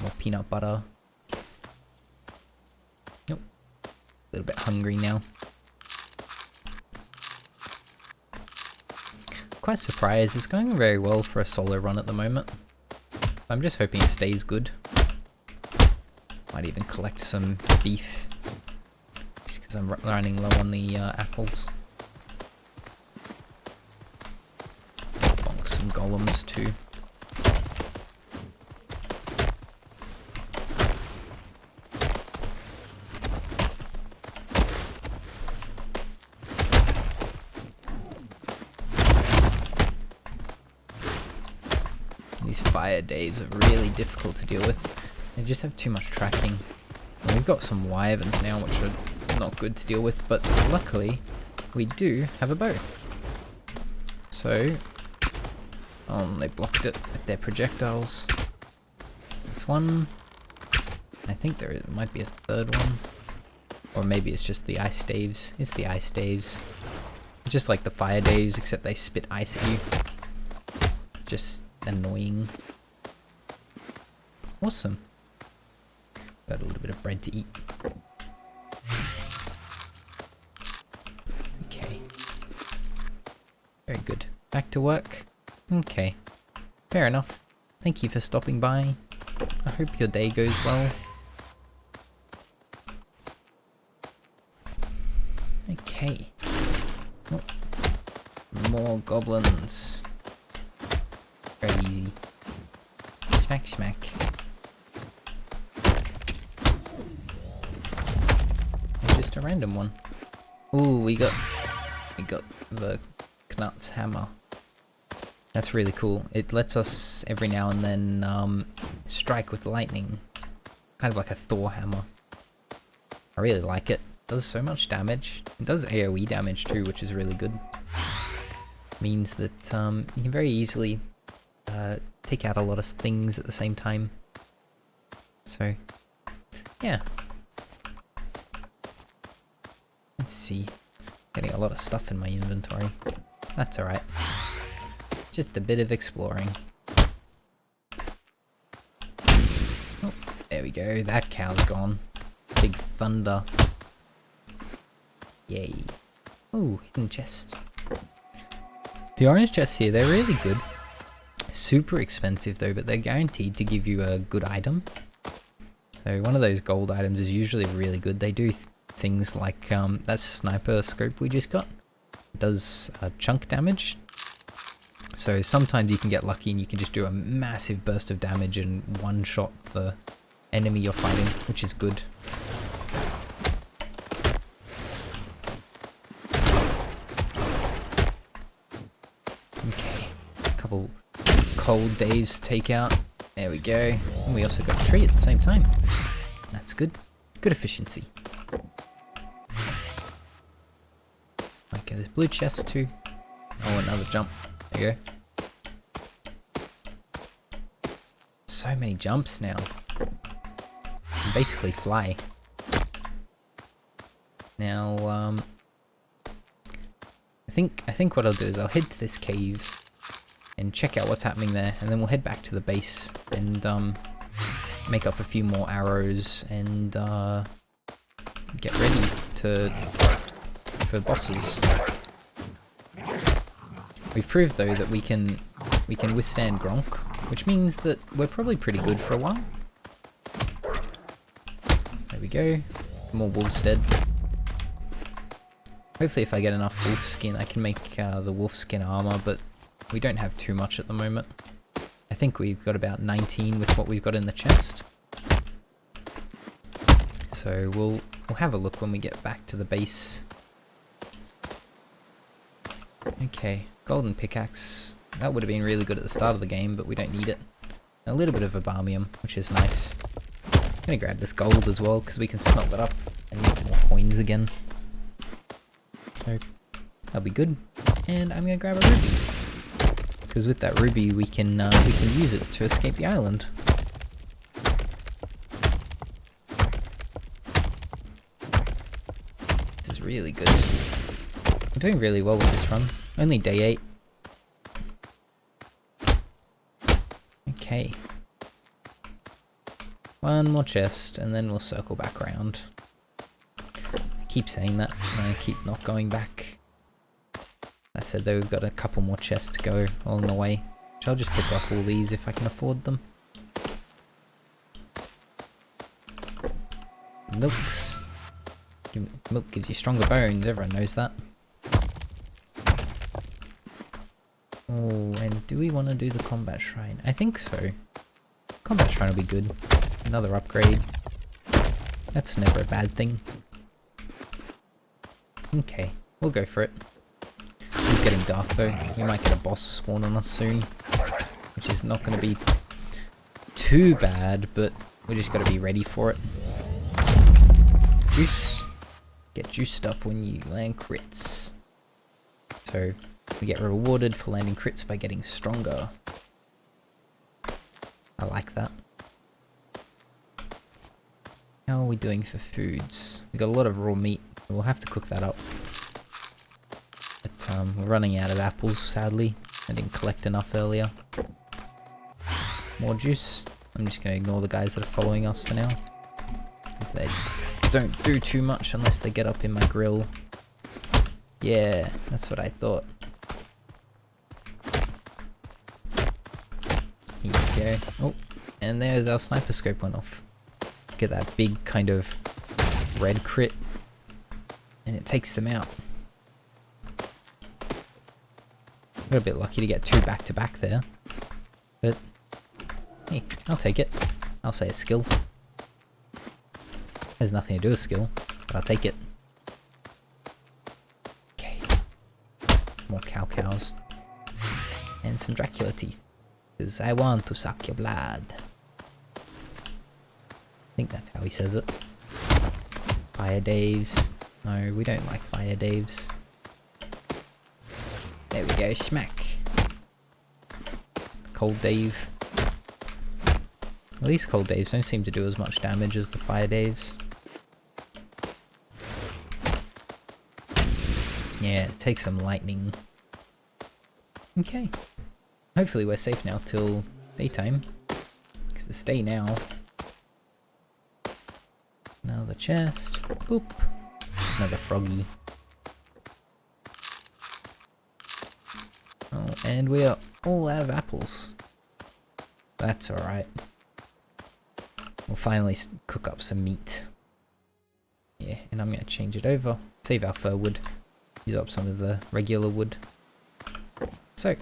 More peanut butter. Nope. A little bit hungry now. Quite surprised. It's going very well for a solo run at the moment. I'm just hoping it stays good. Might even collect some beef because I'm running low on the apples. Bonk some golems too. fire Daves are really difficult to deal with. They just have too much tracking. And we've got some wyverns now, which are not good to deal with, but luckily we do have a bow. So, they blocked it with their projectiles. That's one. I think there might be a third one. Or maybe it's just the ice Daves. It's the ice Daves. It's just like the fire Daves, except they spit ice at you. Just annoying. Awesome. Got a little bit of bread to eat. Okay. Very good. Back to work. Okay. Fair enough. Thank you for stopping by. I hope your day goes well. Okay. Oh. More goblins. Very easy. Smack, smack. And just a random one. Ooh, we got the Knut's hammer. That's really cool. It lets us every now and then strike with lightning. Kind of like a Thor hammer. I really like it. It does so much damage. It does AoE damage too, which is really good. Means that you can very easily take out a lot of things at the same time. So, yeah. Let's see. Getting a lot of stuff in my inventory. That's alright. Just a bit of exploring. Oh, there we go. That cow's gone. Big thunder. Yay. Ooh, hidden chest. The orange chests here, they're really good. Super expensive though, but they're guaranteed to give you a good item. So one of those gold items is usually really good. They do things like that sniper scope we just got. It does chunk damage. So sometimes you can get lucky and you can just do a massive burst of damage and one-shot the enemy you're fighting, which is good. Okay, a couple cold Daves to take out. There we go. And we also got a tree at the same time. That's good. Good efficiency. Okay, there's blue chest too. Oh, another jump. There you go. So many jumps now. You can basically fly. Now, I think what I'll do is I'll head to this cave and check out what's happening there, and then we'll head back to the base and make up a few more arrows and get ready for bosses. We've proved though that we can withstand Gronk, which means that we're probably pretty good for a while. There we go. More wolves dead. Hopefully if I get enough wolf skin I can make the wolf skin armor, but we don't have too much at the moment. I think we've got about 19 with what we've got in the chest. So we'll have a look when we get back to the base. Okay, golden pickaxe. That would have been really good at the start of the game, but we don't need it. A little bit of vibranium, which is nice. I'm gonna grab this gold as well, because we can smelt it up and make more coins again. So, that'll be good. And I'm gonna grab a ruby. Because with that ruby we can use it to escape the island. This is really good. I'm doing really well with this run. Only day 8. Okay. One more chest, and then we'll circle back around. I keep saying that, and I keep not going back. I said though we've got a couple more chests to go along the way, which I'll just pick up all these if I can afford them. Milks. Milk gives you stronger bones, everyone knows that. Oh, and do we want to do the combat shrine? I think so. Combat shrine will be good. Another upgrade. That's never a bad thing. Okay, we'll go for it. It's getting dark though. We might get a boss spawn on us soon, which is not going to be too bad, but we just gotta be ready for it. Juice. Get juiced up when you land crits. So we get rewarded for landing crits by getting stronger. I like that. How are we doing for foods? We got a lot of raw meat. We'll have to cook that up. But we're running out of apples, sadly. I didn't collect enough earlier. More juice. I'm just gonna ignore the guys that are following us for now. Because they don't do too much unless they get up in my grill. Yeah, that's what I thought. Here we go. Oh, and there's our sniper scope went off. Get that big kind of red crit. And it takes them out. Got a bit lucky to get 2 back to back there. But hey, I'll take it. I'll say a skill. Has nothing to do with skill, but I'll take it. Okay. More cows. And some Dracula teeth. Because I want to suck your blood. I think that's how he says it. Fire Daves. No, we don't like Fire Daves. There we go, smack. Cold Dave. Well, these Cold Daves don't seem to do as much damage as the Fire Daves. Yeah, it takes some lightning. Okay. Hopefully we're safe now till daytime. Because it's day now. Another chest. Boop. Another froggy. Oh, and we are all out of apples. That's alright. We'll finally cook up some meat. Yeah, and I'm going to change it over. Save our fir wood. Use up some of the regular wood. So,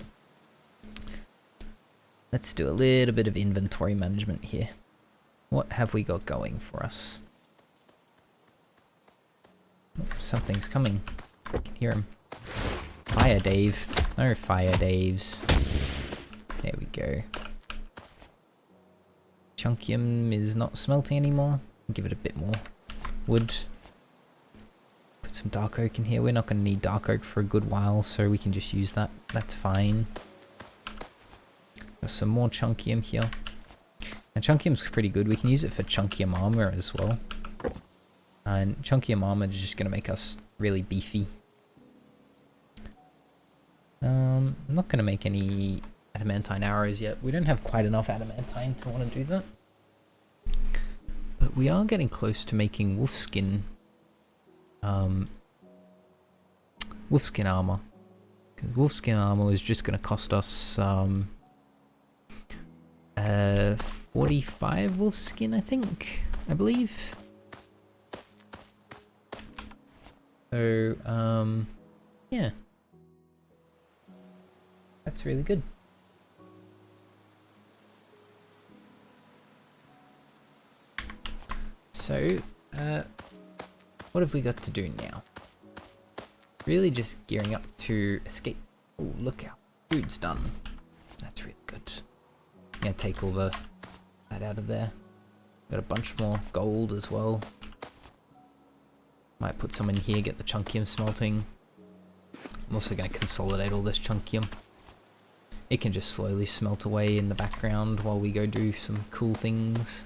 let's do a little bit of inventory management here. What have we got going for us? Oh, something's coming. I can hear him. Fire Dave. No Fire Daves. There we go. Chunkium is not smelting anymore. Give it a bit more wood. Put some dark oak in here. We're not going to need dark oak for a good while, so we can just use that. That's fine. There's some more chunkium here. And chunkium's pretty good. We can use it for chunkium armor as well. And chunkium armor is just going to make us really beefy. I'm not going to make any adamantine arrows yet. We don't have quite enough adamantine to want to do that. But we are getting close to making wolfskin. Wolfskin armor. Because wolfskin armor is just going to cost us 45 wolfskin, I think. I believe. So, yeah. That's really good. So, what have we got to do now? Really just gearing up to escape. Oh, look out. Food's done. That's really good. I'm gonna take all that out of there. Got a bunch more gold as well. Might put some in here, get the chunkium smelting. I'm also gonna consolidate all this chunkium. It can just slowly smelt away in the background while we go do some cool things.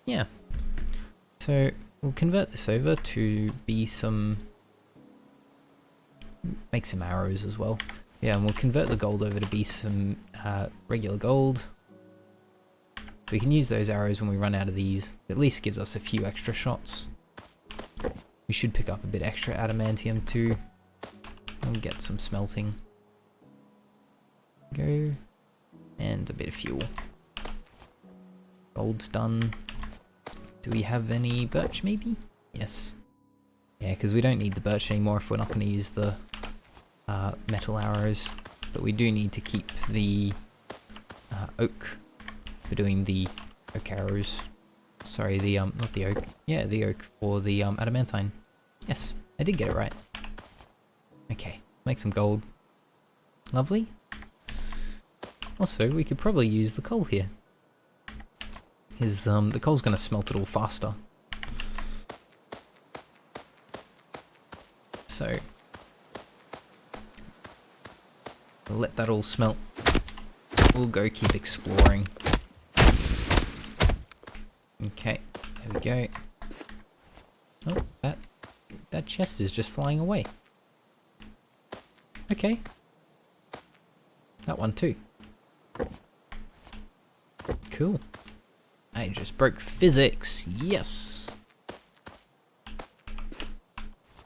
Yeah. So we'll convert this over to be some... make some arrows as well. Yeah, and we'll convert the gold over to be some regular gold. We can use those arrows when we run out of these. It at least gives us a few extra shots. We should pick up a bit extra adamantium too. And get some smelting. Go. And a bit of fuel. Gold's done. Do we have any birch maybe? Yes. Yeah, because we don't need the birch anymore if we're not going to use the metal arrows. But we do need to keep the oak for doing the oak arrows. Sorry, the not the oak. Yeah, the oak for the adamantine. Yes, I did get it right. Okay, make some gold. Lovely. Also, we could probably use the coal here. The coal's gonna smelt it all faster. So, we'll let that all smelt. We'll go keep exploring. Okay, there we go. Oh, that chest is just flying away. Okay. That one too. Cool. I just broke physics. Yes. A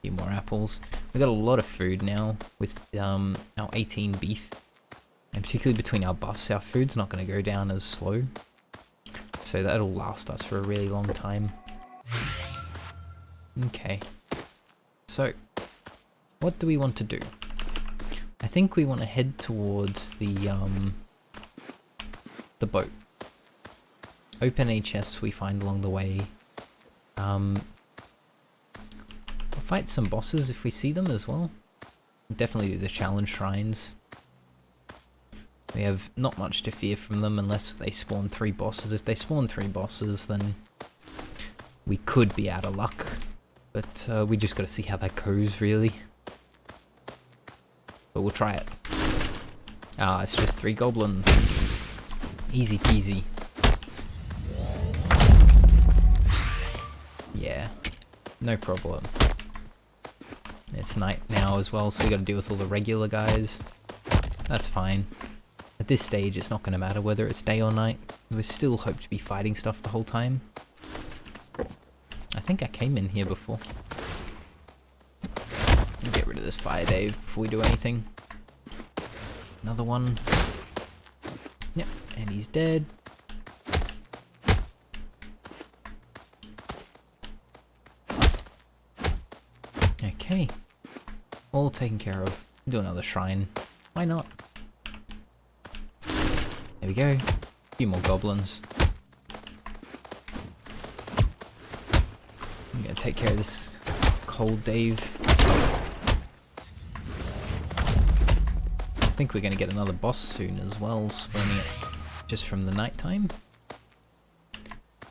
few more apples. We got a lot of food now with our 18 beef. And particularly between our buffs, our food's not going to go down as slow. So that'll last us for a really long time. Okay. So, what do we want to do? I think we want to head towards the boat. Open a chest we find along the way. We'll fight some bosses if we see them as well. Definitely do the challenge shrines. We have not much to fear from them unless they spawn 3 bosses. If they spawn 3 bosses, then we could be out of luck. But we just gotta see how that goes, really. But we'll try it. Ah, it's just 3 goblins. Easy peasy. Yeah, no problem. It's night now as well, so we gotta deal with all the regular guys. That's fine. At this stage, it's not gonna matter whether it's day or night. We still hope to be fighting stuff the whole time. I think I came in here before. Get rid of this fire, Dave, before we do anything. Another one. Yep, and he's dead. Okay. All taken care of. Do another shrine. Why not? There we go. A few more goblins. I'm gonna take care of this cold Dave. I think we're gonna get another boss soon as well, spawning it just from the nighttime.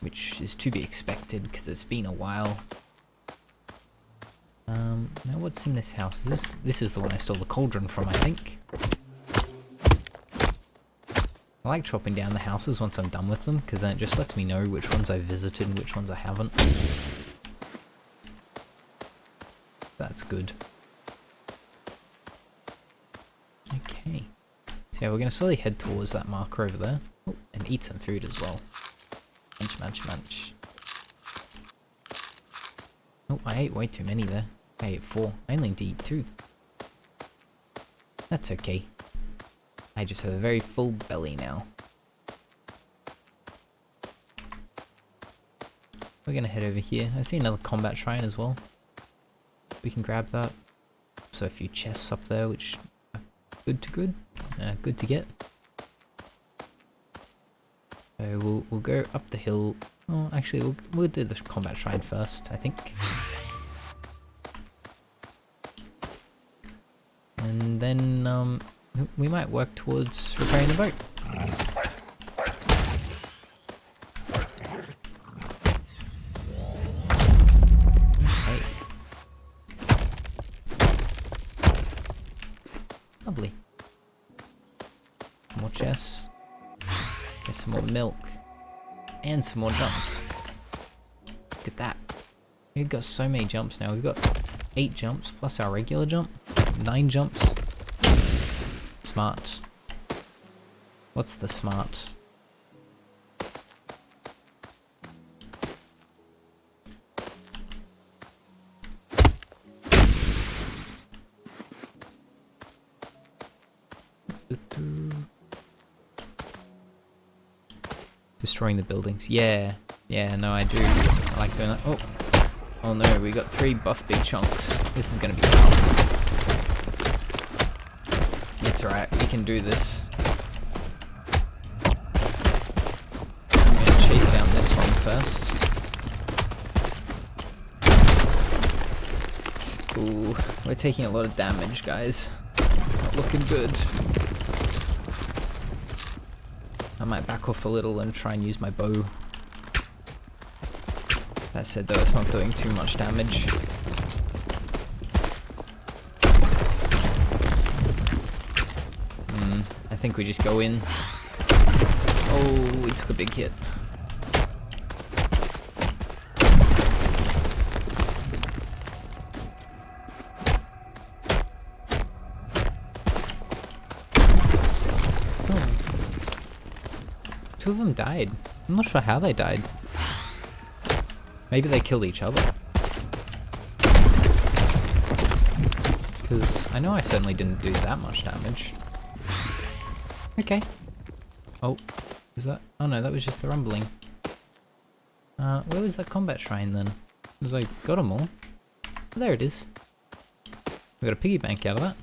Which is to be expected because it's been a while. Now what's in this house? This is the one I stole the cauldron from, I think. I like chopping down the houses once I'm done with them, because then it just lets me know which ones I've visited and which ones I haven't. That's good. Okay. So yeah, we're going to slowly head towards that marker over there. Oh, and eat some food as well. Munch, munch, munch. Oh, I ate way too many there. I ate 4. I only need to eat 2. That's okay. I just have a very full belly now. We're gonna head over here. I see another combat shrine as well. We can grab that. So a few chests up there, which are good to get. So we'll go up the hill. Oh, actually, we'll do the combat shrine first, I think. And then we might work towards repairing the boat. Okay. Lovely. More chests. Get some more milk. And some more jumps. Look at that. We've got so many jumps now. We've got 8 jumps plus our regular jump. 9 jumps. Smart. What's the smart? Destroying the buildings. Yeah. Yeah, no, I do. I like doing that. Oh. Oh no, we got 3 buff big chunks. This is gonna be tough. It's alright, we can do this. I'm gonna chase down this one first. Ooh, we're taking a lot of damage, guys. It's not looking good. I might back off a little and try and use my bow. That said though, it's not doing too much damage. I think we just go in. Oh, we took a big hit. Oh. Two of them died. I'm not sure how they died. Maybe they killed each other. Because I know I certainly didn't do that much damage. Okay. Oh, is that? Oh no, that was just the rumbling. Where was that combat shrine then? Was I got them all? Oh, there it is. We got a piggy bank out of that.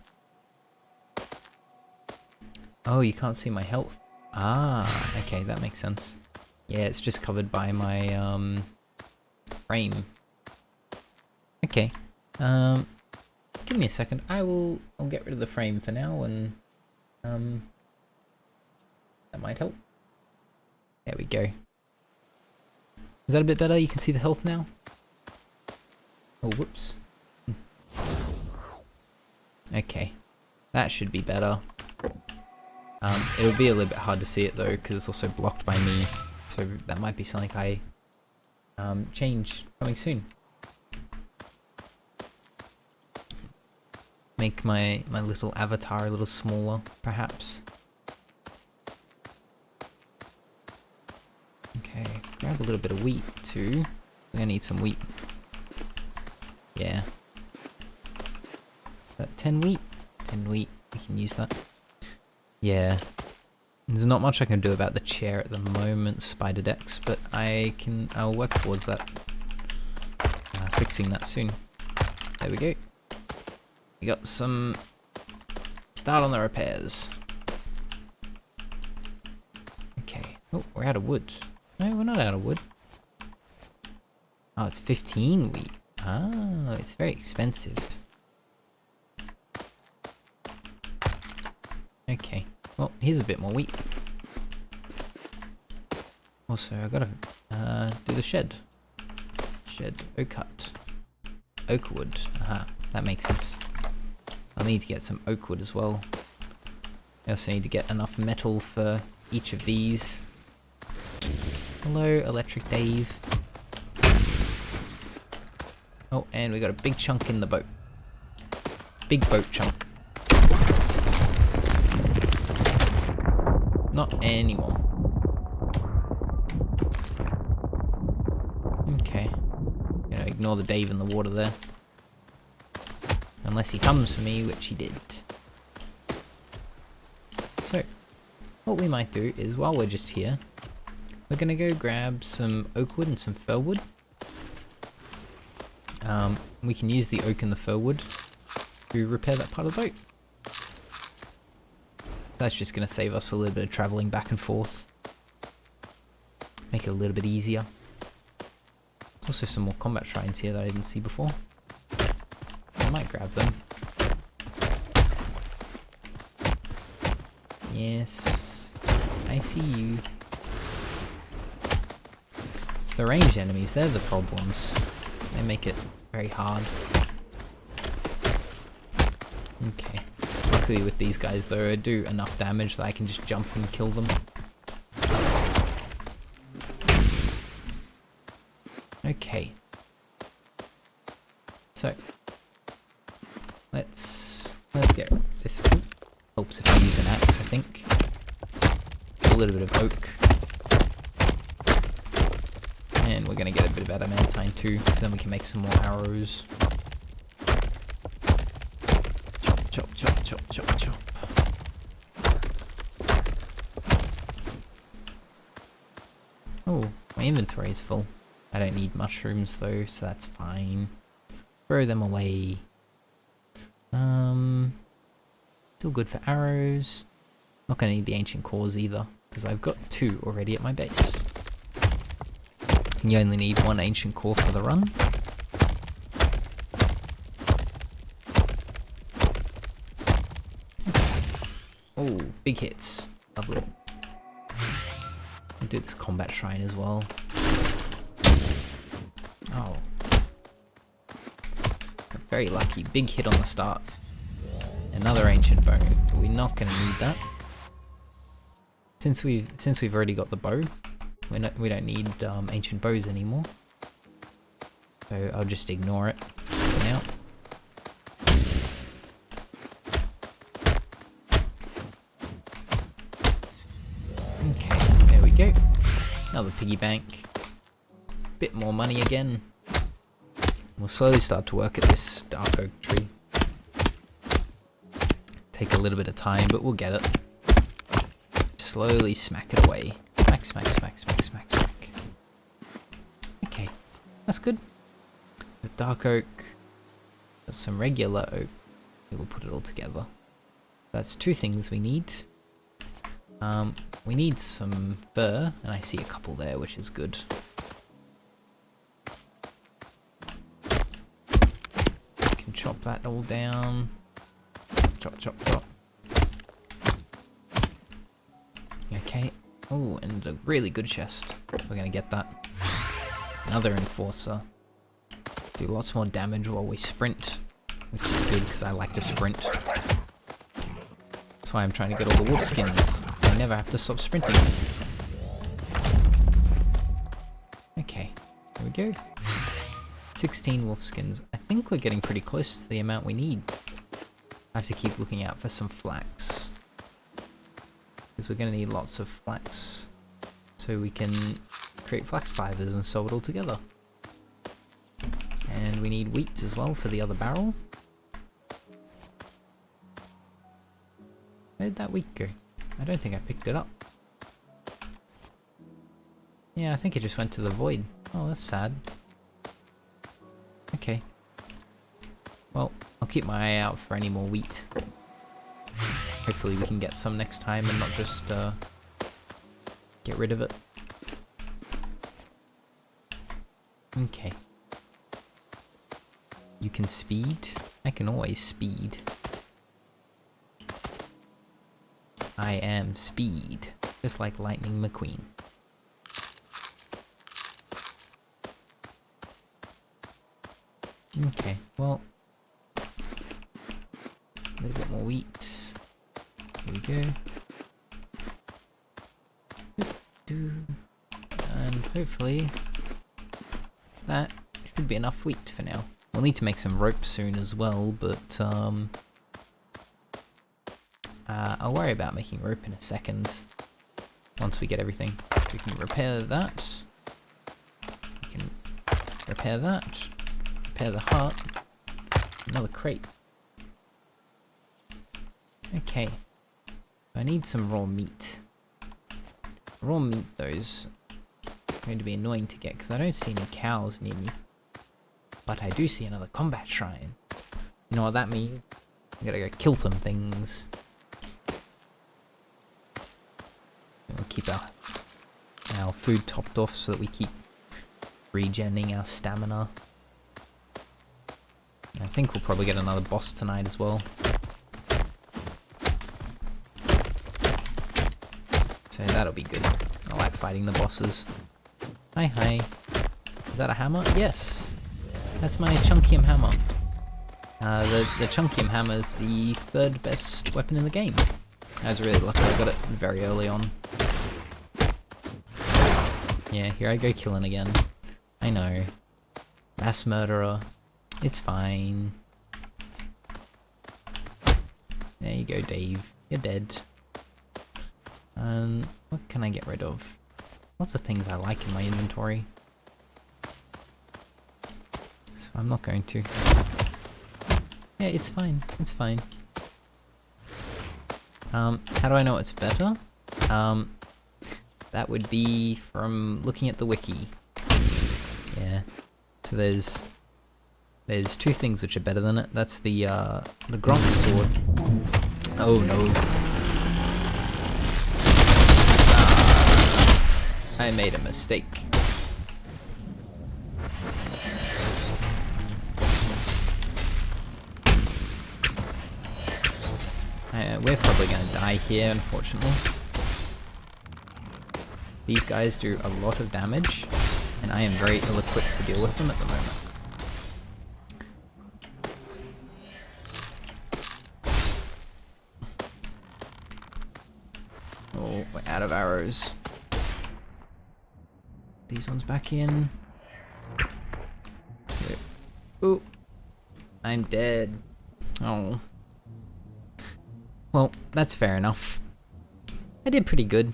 Oh, you can't see my health. Ah, okay, that makes sense. Yeah, it's just covered by my frame. Okay. Give me a second. I'll get rid of the frame for now, and that might help. There we go. Is that a bit better? You can see the health now? Oh, whoops. Okay. That should be better. It'll be a little bit hard to see it though, because it's also blocked by me. So that might be something I change coming soon. Make my little avatar a little smaller, perhaps. Okay, grab a little bit of wheat too. We're gonna need some wheat. Yeah. Is that 10 wheat? 10 wheat, we can use that. Yeah. There's not much I can do about the chair at the moment, Spider Decks, but I'll work towards that. Fixing that soon. There we go. We got some start on the repairs. Okay. Oh, we're out of wood. No, we're not out of wood. Oh, it's 15 wheat. Oh, it's very expensive. Okay. Well, here's a bit more wheat. Also, I gotta do the shed. Shed oak cut. Oak wood. Aha, that makes sense. I'll need to get some oak wood as well. I also need to get enough metal for each of these. Hello, Electric Dave. Oh, and we got a big chunk in the boat. Big boat chunk. Not anymore. Okay. Gonna ignore the Dave in the water there. Unless he comes for me, which he did. So, what we might do is, while we're just here, we're gonna go grab some oak wood and some fir wood. We can use the oak and the fir wood to repair that part of the boat. That's just gonna save us a little bit of traveling back and forth. Make it a little bit easier. Also some more combat shrines here that I didn't see before. I might grab them. Yes, I see you. It's the ranged enemies, they're the problems. They make it very hard. Okay. Luckily with these guys though, I do enough damage that I can just jump and kill them. Okay. So let's get this. Helps if I use an axe, I think. A little bit of oak. And we're gonna get a bit of adamantine too, because then we can make some more arrows. Chop, chop, chop, chop, chop, chop. Oh, my inventory is full. I don't need mushrooms though, so that's fine. Throw them away. Still good for arrows. Not gonna need the ancient cores either, because I've got 2 already at my base. You only need 1 ancient core for the run. Oh, big hits. Lovely. I'll do this combat shrine as well. Oh. Very lucky. Big hit on the start. Another ancient bow. But we're not going to need that. Since we've already got the bow, we don't need ancient bows anymore. So I'll just ignore it for now. Okay, there we go. Another piggy bank. Bit more money again. We'll slowly start to work at this dark oak tree. Take a little bit of time, but we'll get it. Slowly smack it away. Smack, smack, smack, smack, smack, smack. Okay, that's good. The dark oak, some regular oak. We'll put it all together. That's two things we need. We need some fur, and I see a couple there, which is good. I can chop that all down. Chop, chop, chop. Okay. Oh, and a really good chest. We're gonna get that. Another enforcer. Do lots more damage while we sprint, which is good because I like to sprint. That's why I'm trying to get all the wolf skins. I never have to stop sprinting. Okay, there we go. 16 wolf skins. I think we're getting pretty close to the amount we need. I have to keep looking out for some flax. Because we're going to need lots of flax. So we can create flax fibers and sew it all together. And we need wheat as well for the other barrel. Where did that wheat go? I don't think I picked it up. Yeah, I think it just went to the void. Oh, that's sad. Okay. Well, I'll keep my eye out for any more wheat. Hopefully we can get some next time and not just get rid of it. Okay. You can speed? I can always speed. I am speed, just like Lightning McQueen. Okay, well, a little bit more wheat. Here we go. And hopefully that should be enough wheat for now. We'll need to make some rope soon as well, but I'll worry about making rope in a second. Once we get everything. We can repair that. We can repair that. Repair the heart. Another crate. Okay. I need some raw meat. Raw meat, though, is going to be annoying to get because I don't see any cows near me. But I do see another combat shrine. You know what that means? I gotta go kill some things. We'll keep our food topped off so that we keep regenning our stamina. I think we'll probably get another boss tonight as well. So that'll be good. I like fighting the bosses. Hi, hi. Is that a hammer? Yes. That's my Chunkium hammer. The Chunkium hammer is the third best weapon in the game. I was really lucky I got it very early on. Yeah, here I go killing again. I know. Mass murderer. It's fine. There you go, Dave. You're dead. What can I get rid of? Lots of things I like in my inventory. So I'm not going to. Yeah, it's fine. It's fine. How do I know it's better? That would be from looking at the wiki. Yeah. So there's two things which are better than it. That's the Gronk sword. Oh no. I made a mistake. We're probably gonna die die here, unfortunately. These guys do a lot of damage, and I am very ill-equipped to deal with them at the moment. Oh, we're out of arrows. These ones back in. So, ooh, I'm dead. Oh. Well, that's fair enough. I did pretty good.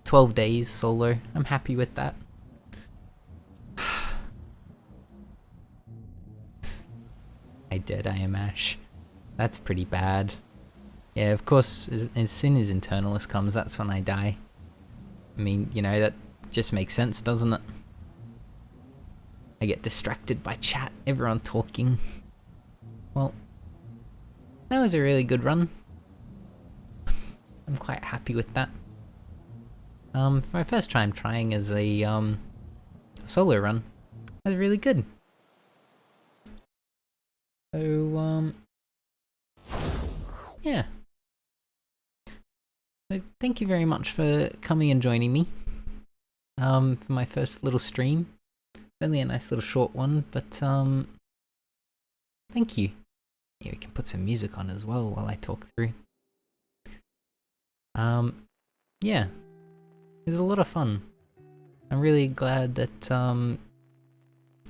12 days solo. I'm happy with that. I did, I am Ash. That's pretty bad. Yeah, of course, as soon as Internalist comes, that's when I die. I mean, you know, that just makes sense, doesn't it? I get distracted by chat, everyone talking. Well, that was a really good run. I'm quite happy with that. For my first time trying as a solo run, that was really good. So, yeah. So thank you very much for coming and joining me for my first little stream. Only a nice little short one, but thank you. Yeah, we can put some music on as well while I talk through. Yeah, it was a lot of fun. I'm really glad that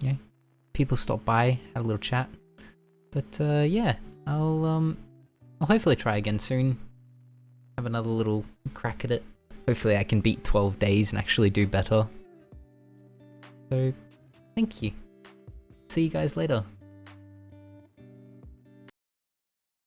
yeah, people stopped by, had a little chat. But yeah, I'll hopefully try again soon. Have another little crack at it. Hopefully I can beat 12 days and actually do better. So, thank you. See you guys later.